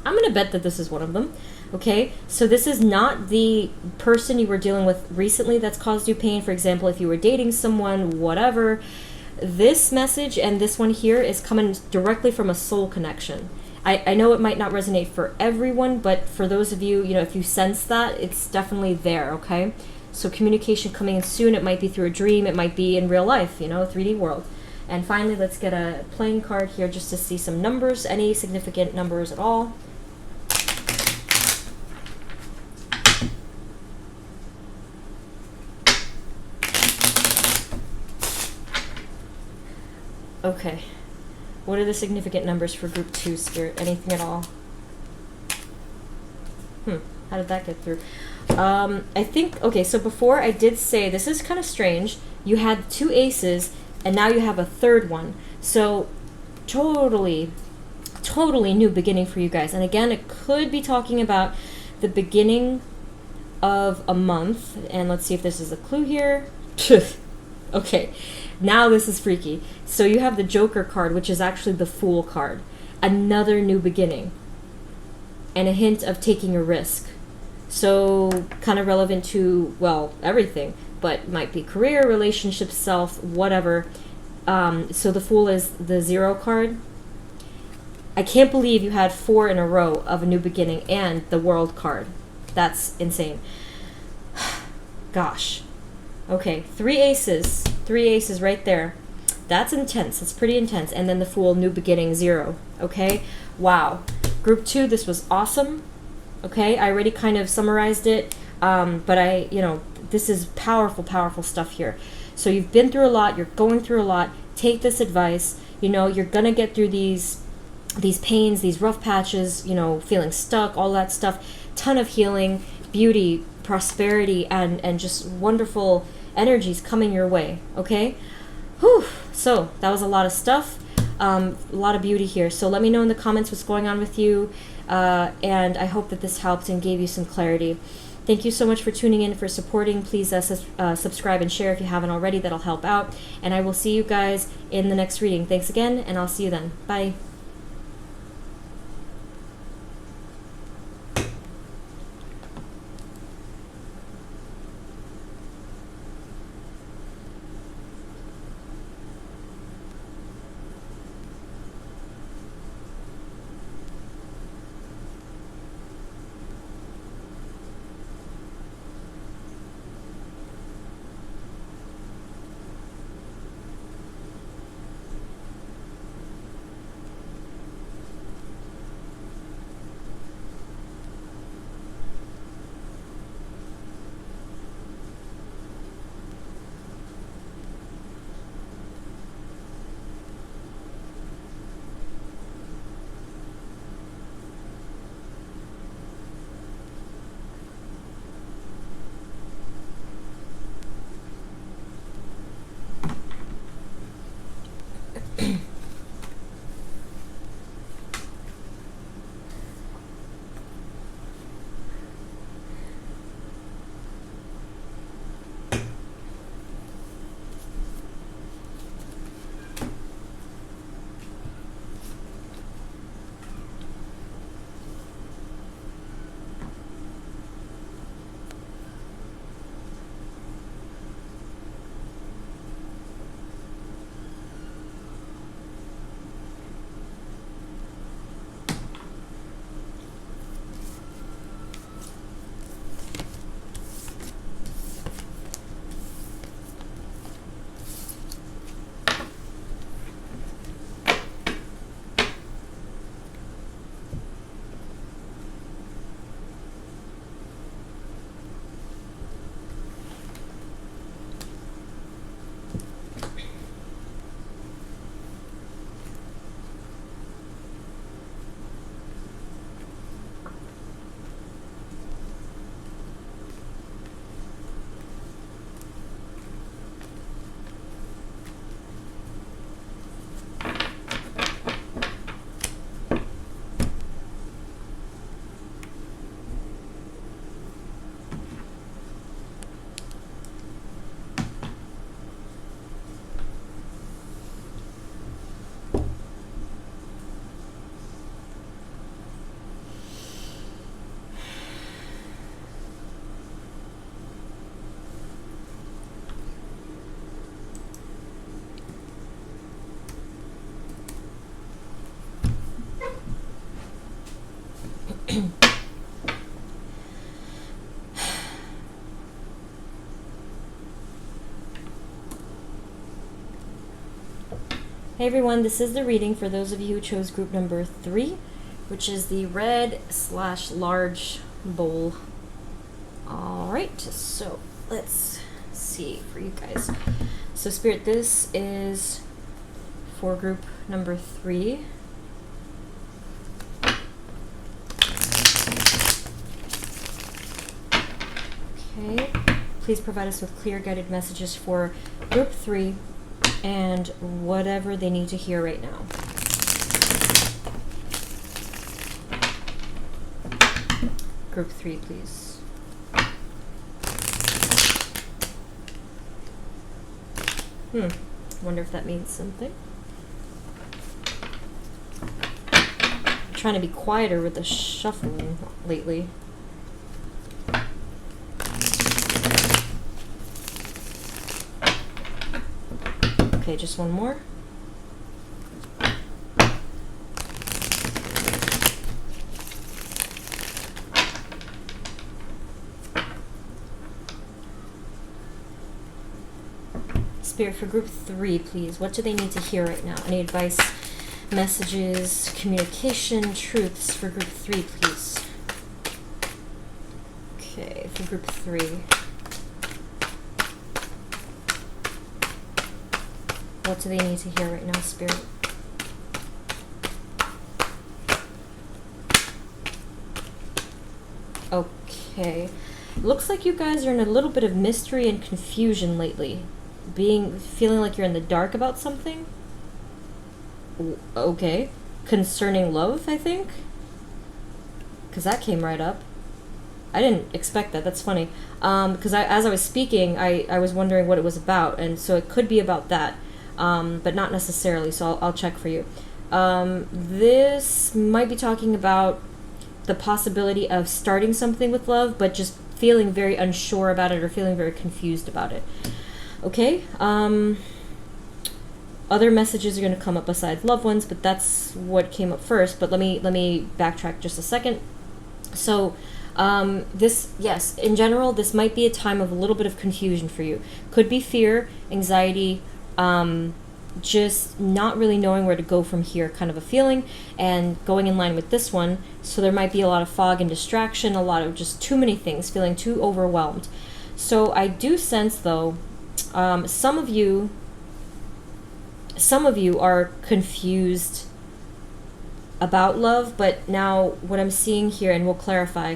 I'm going to bet that this is one of them. Okay, so this is not the person you were dealing with recently that's caused you pain. For example, if you were dating someone, whatever. This message and this one here is coming directly from a soul connection. I know it might not resonate for everyone, but for those of you, you know, if you sense that, it's definitely there, okay? So communication coming in soon. It might be through a dream. It might be in real life, you know, 3D world. And finally, let's get a playing card here just to see some numbers, any significant numbers at all. Okay. What are the significant numbers for group 2, Spirit? Anything at all? How did that get through? I think, okay, so before I did say, this is kind of strange. You had 2 aces, and now you have a third one. So, totally new beginning for you guys. And again, it could be talking about the beginning of a month. And let's see if this is a clue here. Okay, now this is freaky. So you have the Joker card, which is actually the Fool card. Another new beginning. And a hint of taking a risk. So kind of relevant to, well, everything. But might be career, relationships, self, whatever. So the Fool is the 0 card. I can't believe you had 4 in a row of a new beginning and the World card. That's insane. Gosh. Okay, 3 aces. 3 aces right there. That's intense. That's pretty intense. And then the Fool, new beginning, 0. Okay? Wow. Group 2, this was awesome. Okay? I already kind of summarized it. But this is powerful, powerful stuff here. So you've been through a lot. You're going through a lot. Take this advice. You know, you're going to get through these pains, these rough patches, you know, feeling stuck, all that stuff. Ton of healing, beauty, prosperity, and just wonderful energies coming your way, okay? Whew. So that was a lot of stuff, a lot of beauty here. So let me know in the comments what's going on with you, and I hope that this helped and gave you some clarity. Thank you so much for tuning in, for supporting. Please subscribe and share if you haven't already. That'll help out. And I will see you guys in the next reading. Thanks again, and I'll see you then. Bye. Hey everyone, this is the reading for those of you who chose group number 3, which is the red/large bowl. Alright, so let's see for you guys. So Spirit, this is for group number 3. Okay, please provide us with clear guided messages for group 3 and whatever they need to hear right now. Group 3, please. Wonder if that means something. I'm trying to be quieter with the shuffling lately. Okay, just one more. Spirit, for group 3, please. What do they need to hear right now? Any advice, messages, communication, truths for group 3, please? Okay, for group 3. What do they need to hear right now, Spirit? Okay. Looks like you guys are in a little bit of mystery and confusion lately. Feeling like you're in the dark about something? Okay. Concerning love, I think? Because that came right up. I didn't expect that. That's funny. Because as I was speaking, I was wondering what it was about, and so it could be about that. But not necessarily, so I'll check for you. This might be talking about the possibility of starting something with love, but just feeling very unsure about it or feeling very confused about it. Okay, other messages are going to come up besides loved ones, but that's what came up first. But let me backtrack just a second. So, yes, in general, this might be a time of a little bit of confusion for you. Could be fear, anxiety, just not really knowing where to go from here kind of a feeling, and going in line with this one. So there might be a lot of fog and distraction, a lot of just too many things, feeling too overwhelmed. So I do sense, though, some of you are confused about love, but now what I'm seeing here, and we'll clarify,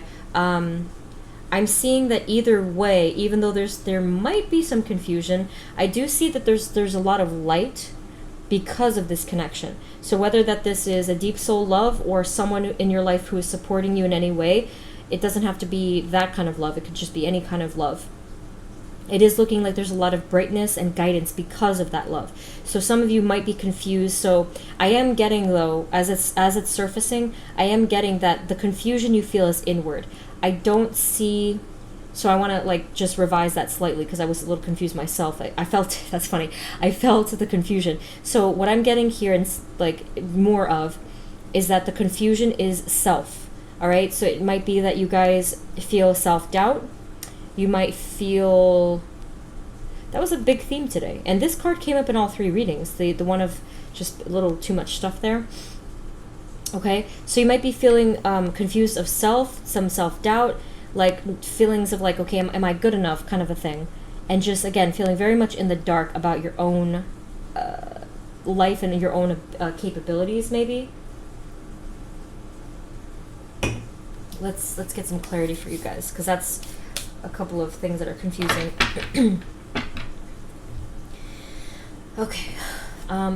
I'm seeing that either way, even though there might be some confusion, I do see that there's a lot of light because of this connection. So whether that this is a deep soul love or someone in your life who is supporting you in any way, it doesn't have to be that kind of love. It could just be any kind of love. It is looking like there's a lot of brightness and guidance because of that love. So some of you might be confused. So I am getting, though, as it's surfacing, I am getting that the confusion you feel is inward. I don't see, so I want to just revise that slightly because I was a little confused myself. I felt, that's funny, I felt the confusion. So what I'm getting here and more of is that the confusion is self. All right, so it might be that you guys feel self-doubt. You might feel, that was a big theme today. And this card came up in all 3 readings, the one of just a little too much stuff there. Okay, so you might be feeling confused of self, some self-doubt, feelings of okay, am I good enough kind of a thing. And just, again, feeling very much in the dark about your own life and your own capabilities, maybe. Let's get some clarity for you guys, because that's a couple of things that are confusing. Okay.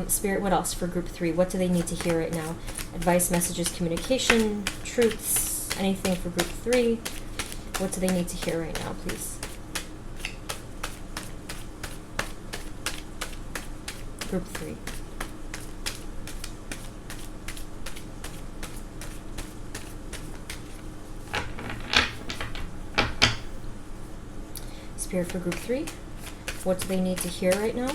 Spirit, what else for group 3? What do they need to hear right now? Advice, messages, communication, truths, anything for group 3? What do they need to hear right now, please? Group 3. Spirit, for group 3, what do they need to hear right now?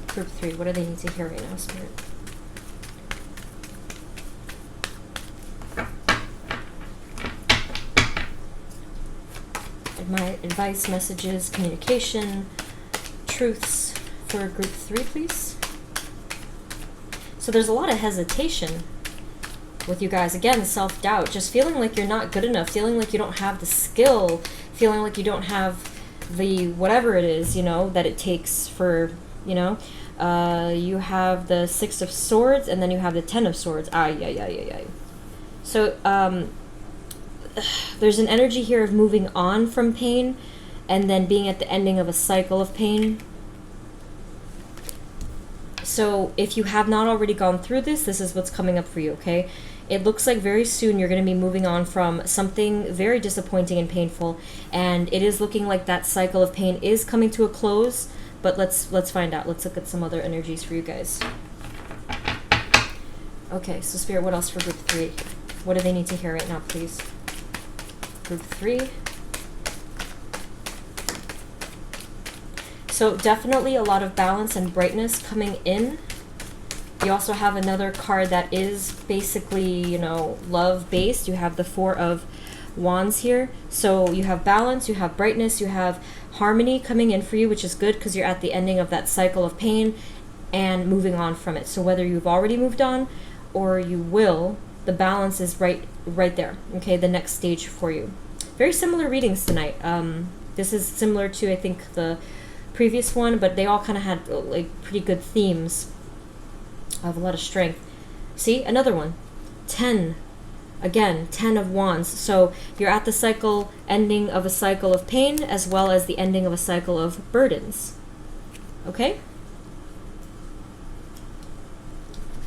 Group 3, what do they need to hear right now, Spirit? my advice, messages, communication, truths for group 3, please. So there's a lot of hesitation with you guys. Again, self-doubt, just feeling like you're not good enough, feeling like you don't have the skill, feeling like you don't have the whatever it is, you know, that it takes for, you know. You have the 6 of Swords, and then you have the 10 of Swords. So, there's an energy here of moving on from pain, and then being at the ending of a cycle of pain. So, if you have not already gone through this, this is what's coming up for you, okay? It looks like very soon you're going to be moving on from something very disappointing and painful, and it is looking like that cycle of pain is coming to a close. But let's find out. Let's look at some other energies for you guys. Okay, so Spirit, what else for group 3? What do they need to hear right now, please? Group 3. So definitely a lot of balance and brightness coming in. You also have another card that is basically, you know, love-based. You have the 4 of Wands here. So you have balance, you have brightness, you have harmony coming in for you, which is good because you're at the ending of that cycle of pain and moving on from it. So whether you've already moved on or you will, the balance is right there. Okay, the next stage for you. Very similar readings tonight. This is similar to, I think, the previous one, but they all kind of had like pretty good themes of a lot of strength. See, another one. 10. Again, 10 of Wands. So you're at the cycle, ending of a cycle of pain, as well as the ending of a cycle of burdens. Okay?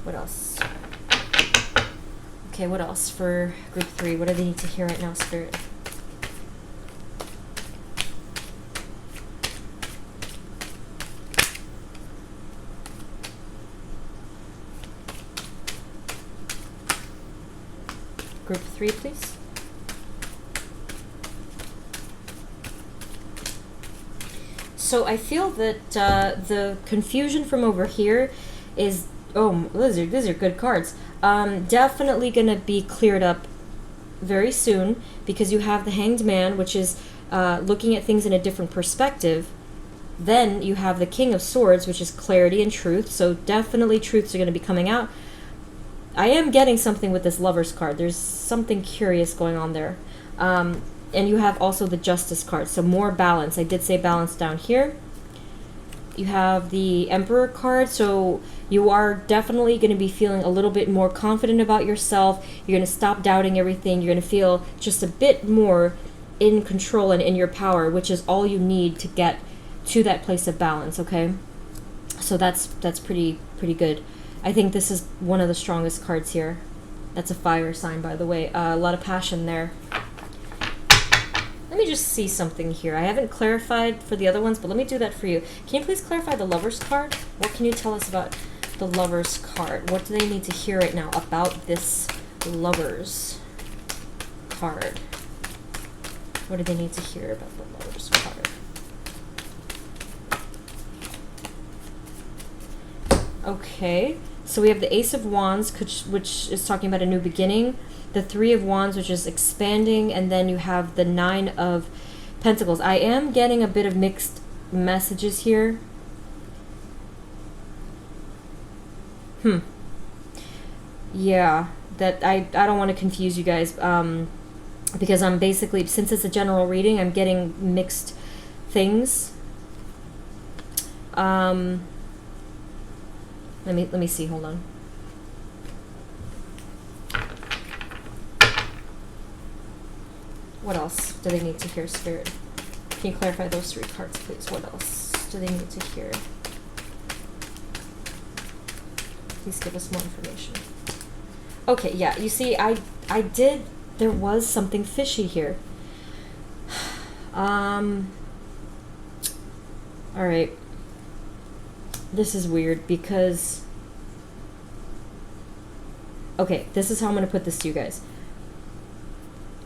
What else? Okay, what else for group 3? What do they need to hear right now, Spirit? Group 3, please. So I feel that the confusion from over here is, oh, these are good cards. Definitely going to be cleared up very soon because you have the Hanged Man, which is looking at things in a different perspective. Then you have the King of Swords, which is clarity and truth. So definitely truths are going to be coming out. I am getting something with this Lover's card. There's something curious going on there. And you have also the Justice card, so more balance. I did say balance down here. You have the Emperor card, so you are definitely going to be feeling a little bit more confident about yourself. You're going to stop doubting everything. You're going to feel just a bit more in control and in your power, which is all you need to get to that place of balance, okay? So that's pretty good. I think this is one of the strongest cards here. That's a fire sign, by the way. A lot of passion there. Let me just see something here. I haven't clarified for the other ones, but let me do that for you. Can you please clarify the Lover's card? What can you tell us about the Lover's card? What do they need to hear right now about this Lover's card? What do they need to hear about the Lover's card? Okay. So we have the Ace of Wands, which is talking about a new beginning. The 3 of Wands, which is expanding. And then you have the 9 of Pentacles. I am getting a bit of mixed messages here. Yeah, that I don't want to confuse you guys. Because I'm basically, since it's a general reading, I'm getting mixed things. Let me see, hold on. What else do they need to hear, Spirit? Can you clarify those 3 cards, please? What else do they need to hear? Please give us more information. Okay, yeah, you see, there was something fishy here. Alright. This is weird because... Okay, this is how I'm going to put this to you guys.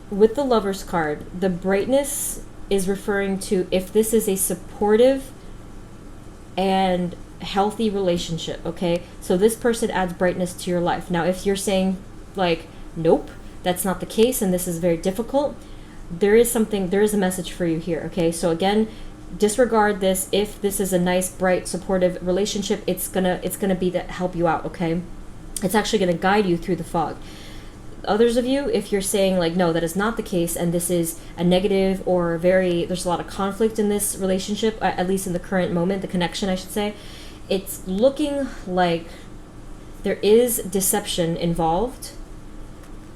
With the Lover's card, the brightness is referring to if this is a supportive and healthy relationship, okay? So this person adds brightness to your life. Now, if you're saying, like, nope, that's not the case and this is very difficult, there is a message for you here, okay? So again, disregard this. If this is a nice, bright, supportive relationship, it's gonna be to help you out, okay? It's actually gonna guide you through the fog. Others of you, if you're saying like, no, that is not the case, and this is a negative or there's a lot of conflict in this relationship, at least in the current moment, the connection, I should say, it's looking like there is deception involved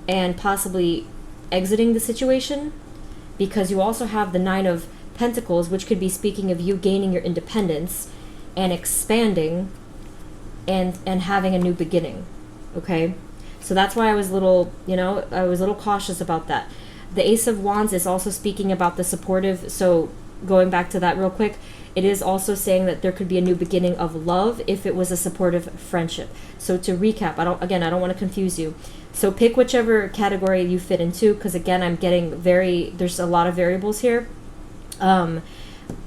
and possibly exiting the situation, because you also have the Nine of Pentacles, which could be speaking of you gaining your independence and expanding and having a new beginning, okay? So that's why I was a little cautious about that. The Ace of Wands is also speaking about the supportive, so going back to that real quick, it is also saying that there could be a new beginning of love if it was a supportive friendship. So to recap, I don't want to confuse you. So pick whichever category you fit into, because again, I'm getting there's a lot of variables here.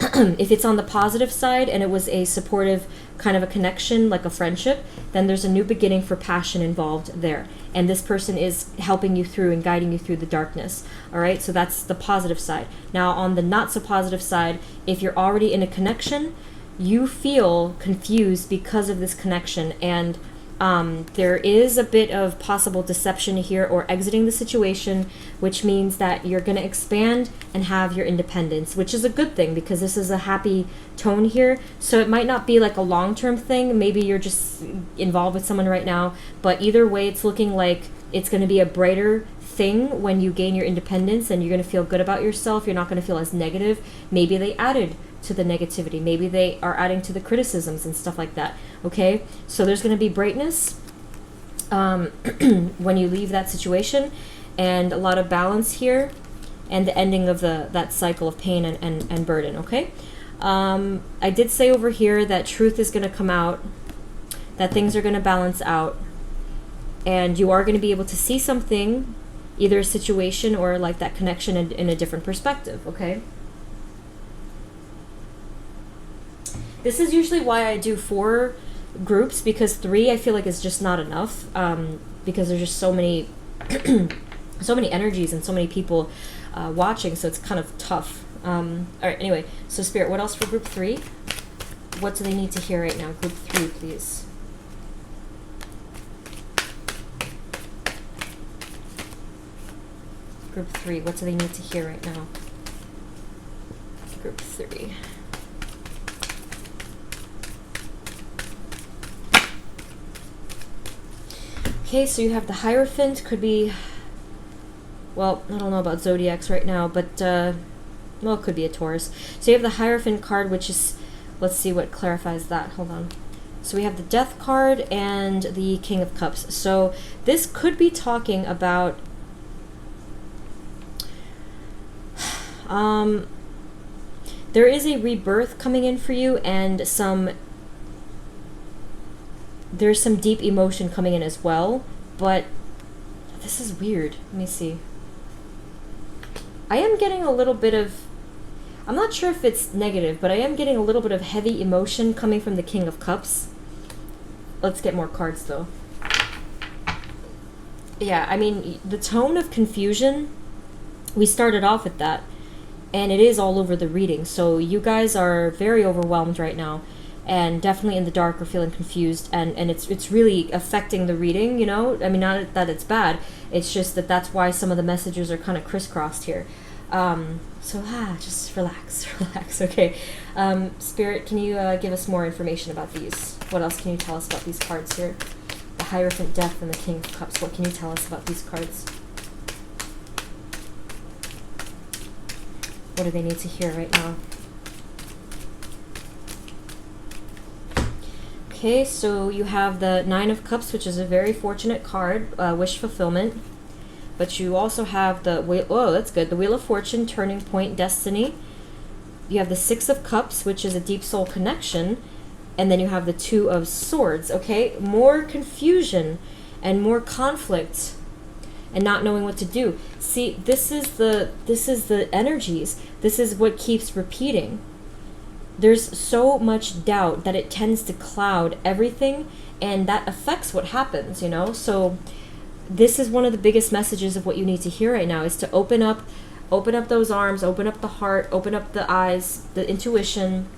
If it's on the positive side and it was a supportive kind of a connection, like a friendship, then there's a new beginning for passion involved there. And this person is helping you through and guiding you through the darkness. All right, so that's the positive side. Now, on the not so positive side, if you're already in a connection, you feel confused because of this connection, and there is a bit of possible deception here or exiting the situation, which means that you're going to expand and have your independence, which is a good thing because this is a happy tone here. So it might not be like a long-term thing. Maybe you're just involved with someone right now, but either way, it's looking like it's going to be a brighter thing when you gain your independence, and you're going to feel good about yourself. You're not going to feel as negative. Maybe they added to the negativity. Maybe they are adding to the criticisms and stuff like that. Okay, so there's going to be brightness when you leave that situation, and a lot of balance here, and the ending of that cycle of pain and burden. Okay, I did say over here that truth is going to come out, that things are going to balance out, and you are going to be able to see something, either a situation or like that connection in a different perspective. Okay. This is usually why I do 4 groups, because 3 I feel like is just not enough, because there's just so many so many energies and so many people watching, so it's kind of tough. All right, anyway, so Spirit, what else for group 3? What do they need to hear right now? Group 3, please. Group 3, what do they need to hear right now? Group 3. Okay, so you have the Hierophant, could be, well, I don't know about zodiacs right now, but, well, it could be a Taurus. So you have the Hierophant card, which is, let's see what clarifies that. Hold on. So we have the Death card and the King of Cups. So this could be talking about, there is a rebirth coming in for you, and there's some deep emotion coming in as well, but this is weird. Let me see. I am getting a little bit of, I'm not sure if it's negative, but I am getting a little bit of heavy emotion coming from the King of Cups. Let's get more cards though. Yeah, I mean, the tone of confusion, we started off with that, and it is all over the reading. So you guys are very overwhelmed right now, and definitely in the dark or feeling confused, and it's really affecting the reading, you know? I mean, not that it's bad, it's just that's why some of the messages are kind of crisscrossed here. So just relax, okay. Spirit, can you give us more information about these? What else can you tell us about these cards here? The Hierophant, Death, and the King of Cups. What can you tell us about these cards? What do they need to hear right now? Okay, so you have the Nine of Cups, which is a very fortunate card, wish fulfillment. But you also have the Wheel, oh, that's good, the Wheel of Fortune, turning point, destiny. You have the Six of Cups, which is a deep soul connection. And then you have the Two of Swords, okay? More confusion and more conflict and not knowing what to do. See, this is the energies. This is what keeps repeating. There's so much doubt that it tends to cloud everything, and that affects what happens, you know? So this is one of the biggest messages of what you need to hear right now, is to open up open up those arms, open up the heart, open up the eyes, the intuition,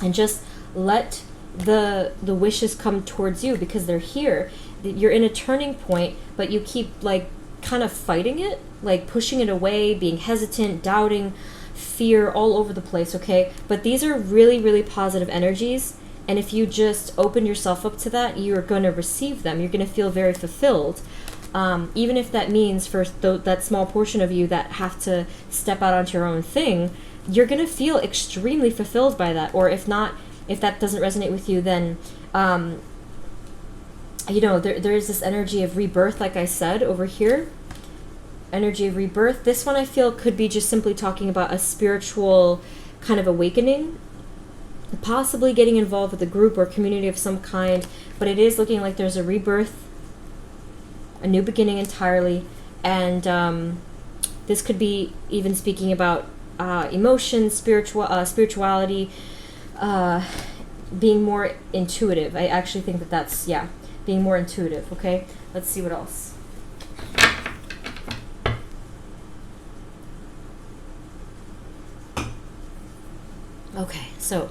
and just let the wishes come towards you, because they're here. You're in a turning point, but you keep like kind of fighting it, like pushing it away, being hesitant, doubting, fear, all over the place, okay? But these are really, really positive energies, and if you just open yourself up to that, you're going to receive them. You're going to feel very fulfilled, even if that means for that small portion of you that have to step out onto your own thing, you're going to feel extremely fulfilled by that. Or if not, if that doesn't resonate with you, then you know, there is this energy of rebirth, like I said over here. Energy of rebirth. This one I feel could be just simply talking about a spiritual kind of awakening, possibly getting involved with a group or community of some kind, but it is looking like there's a rebirth, a new beginning entirely. And this could be even speaking about emotions, spirituality, being more intuitive. I actually think that that's, yeah, being more intuitive. Okay, let's see what else. Okay, so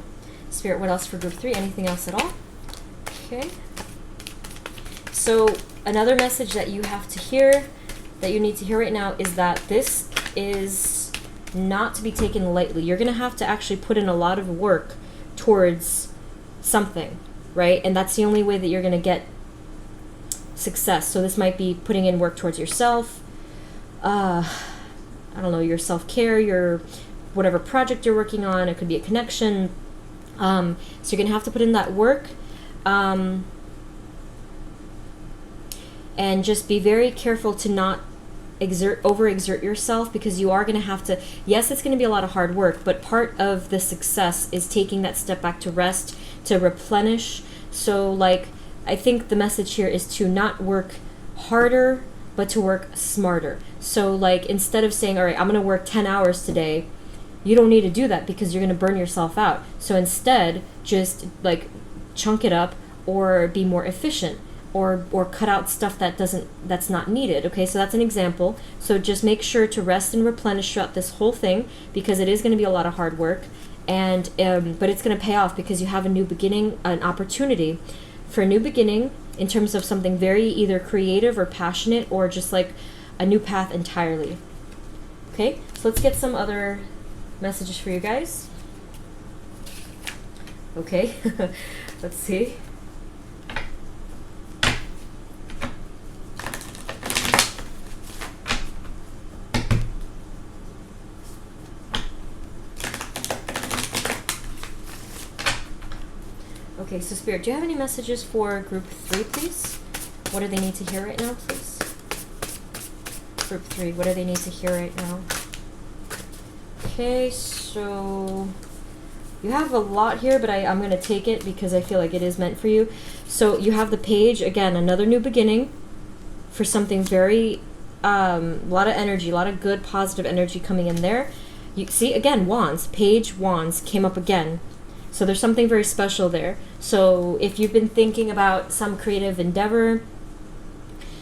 Spirit, what else for group 3? Anything else at all? Okay. So another message that you have to hear, that you need to hear right now, is that this is not to be taken lightly. You're going to have to actually put in a lot of work towards something, right? And that's the only way that you're going to get success. So this might be putting in work towards yourself, I don't know, your self-care, your whatever project you're working on. It could be a connection. So you're gonna have to put in that work, and just be very careful to not overexert yourself, because you are gonna have to, yes, it's gonna be a lot of hard work, but part of the success is taking that step back to rest, to replenish. So like, I think the message here is to not work harder, but to work smarter. So like, instead of saying, all right, I'm gonna work 10 hours today, you don't need to do that, because you're going to burn yourself out. So instead, just like chunk it up, or be more efficient, or cut out stuff that's not needed. Okay, so that's an example. So just make sure to rest and replenish throughout this whole thing, because it is going to be a lot of hard work, and but it's going to pay off, because you have a new beginning, an opportunity for a new beginning in terms of something very either creative or passionate, or just like a new path entirely. Okay, so let's get some other messages for you guys. Okay, let's see. Okay, so Spirit, do you have any messages for group 3, please? What do they need to hear right now, please? Group 3, what do they need to hear right now? Okay, so you have a lot here, but I'm going to take it because I feel like it is meant for you. So you have the Page, again, another new beginning for something very, a lot of energy, a lot of good, positive energy coming in there. You see, again, Wands, Page, Wands came up again. So there's something very special there. So if you've been thinking about some creative endeavor,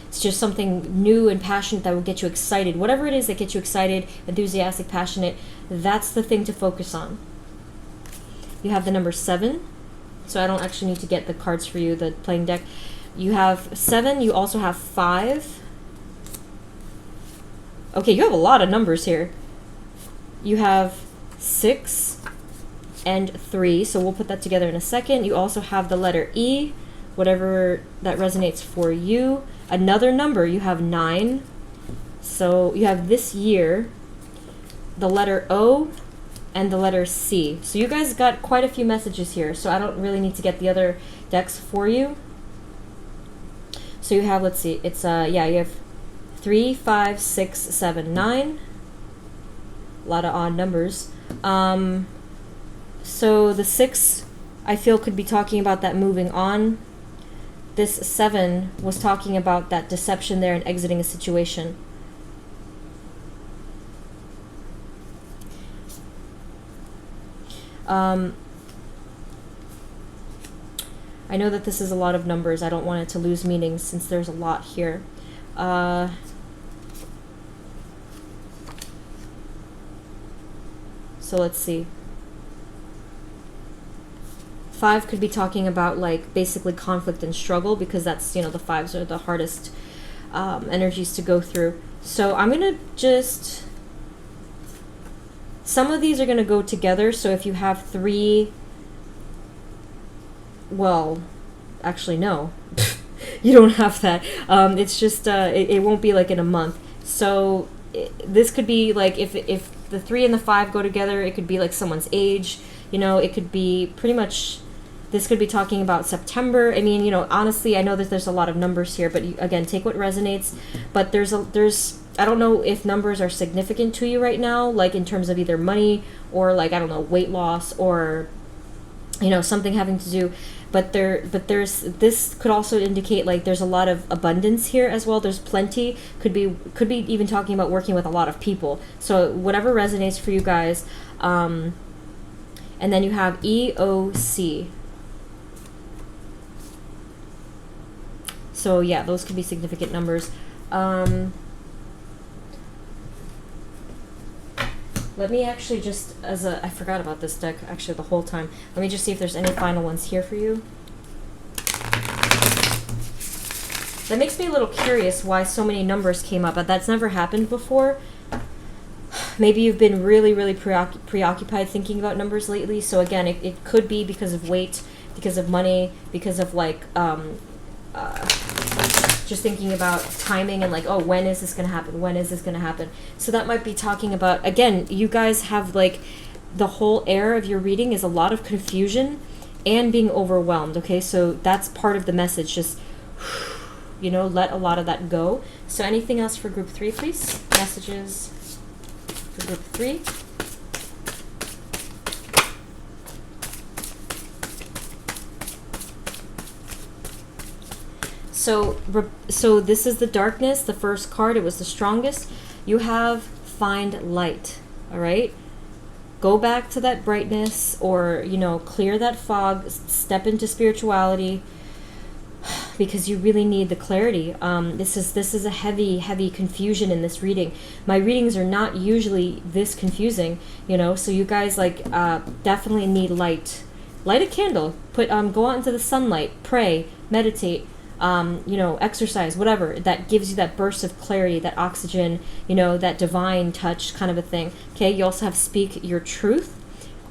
it's just something new and passionate that will get you excited. Whatever it is that gets you excited, enthusiastic, passionate, that's the thing to focus on. You have the number 7. So I don't actually need to get the cards for you, the playing deck. You have 7. You also have 5. Okay, you have a lot of numbers here. You have 6 and 3. So we'll put that together in a second. You also have the letter E, whatever that resonates for you. Another number, you have 9. So you have this year, the letter O, and the letter C. So you guys got quite a few messages here, so I don't really need to get the other decks for you. So you have, let's see, it's, yeah, you have 3, 5, 6, 7, 9. A lot of odd numbers. So the 6, I feel, could be talking about that moving on. This 7 was talking about that deception there and exiting a situation. I know that this is a lot of numbers. I don't want it to lose meaning since there's a lot here. So let's see. 5 could be talking about like basically conflict and struggle, because that's, you know, the 5s are the hardest energies to go through. So I'm gonna just, some of these are gonna go together. So if you have 3, well, actually no, you don't have that. It's just it won't be like in a month. So this could be like if the 3 and the 5 go together, it could be like someone's age. You know, it could be pretty much. This could be talking about September. I mean, you know, honestly, I know that there's a lot of numbers here, but you, again, take what resonates. But there's I don't know if numbers are significant to you right now, like in terms of either money or like, I don't know, weight loss or, you know, something having to do. But there's this could also indicate like there's a lot of abundance here as well. There's plenty. Could be even talking about working with a lot of people. So whatever resonates for you guys. And then you have EOC. So yeah, those could be significant numbers. Let me actually just, I forgot about this deck actually the whole time. Let me just see if there's any final ones here for you. That makes me a little curious why so many numbers came up, but that's never happened before. Maybe you've been really, really preoccupied thinking about numbers lately. So again, it could be because of weight, because of money, because of like, just thinking about timing and like, oh, when is this going to happen? When is this going to happen? So that might be talking about, again, you guys have like the whole air of your reading is a lot of confusion and being overwhelmed. Okay, so that's part of the message. Just, you know, let a lot of that go. So anything else for group 3, please? Messages for group 3. So this is the darkness, the first card. It was the strongest. You have find light, all right? Go back to that brightness, or, you know, clear that fog, step into spirituality, because you really need the clarity. This is a heavy confusion in this reading. My readings are not usually this confusing, you know, so you guys like definitely need light. Light a candle, go out into the sunlight, pray, meditate, you know, exercise, whatever, that gives you that burst of clarity, that oxygen, you know, that divine touch kind of a thing. Okay, you also have speak your truth.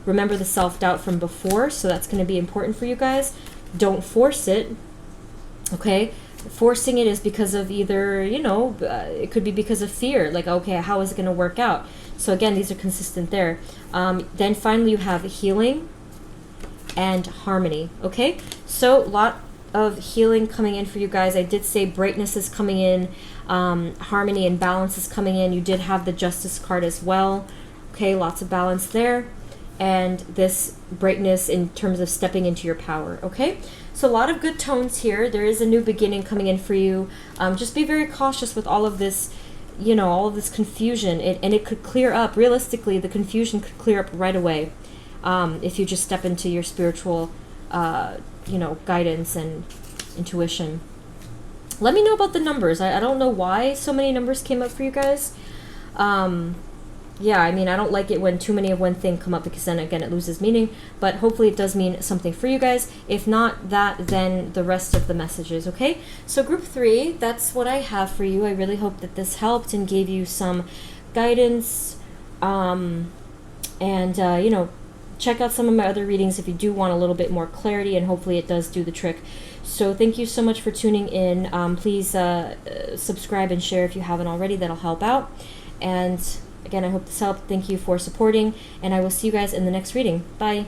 Remember the self-doubt from before, so that's going to be important for you guys. Don't force it, okay? Forcing it is because of either, you know, it could be because of fear, like, okay, how is it going to work out? So again, these are consistent there. Then finally you have healing and harmony, okay? So a lot of healing coming in for you guys. I did say brightness is coming in, harmony and balance is coming in. You did have the Justice card as well. Okay, lots of balance there. And this brightness in terms of stepping into your power. Okay, so a lot of good tones here. There is a new beginning coming in for you. Just be very cautious with all of this, you know, all of this confusion. And it could clear up. Realistically, the confusion could clear up right away if you just step into your spiritual you know, guidance and intuition. Let me know about the numbers. I don't know why so many numbers came up for you guys. Yeah, I mean, I don't like it when too many of one thing come up, because then again it loses meaning, but hopefully it does mean something for you guys. If not that, then the rest of the messages, okay? So group 3, that's what I have for you. I really hope that this helped and gave you some guidance, and you know, check out some of my other readings if you do want a little bit more clarity, and hopefully it does do the trick. So thank you so much for tuning in. Please subscribe and share if you haven't already. That'll help out. And again, I hope this helped. Thank you for supporting, and I will see you guys in the next reading. Bye.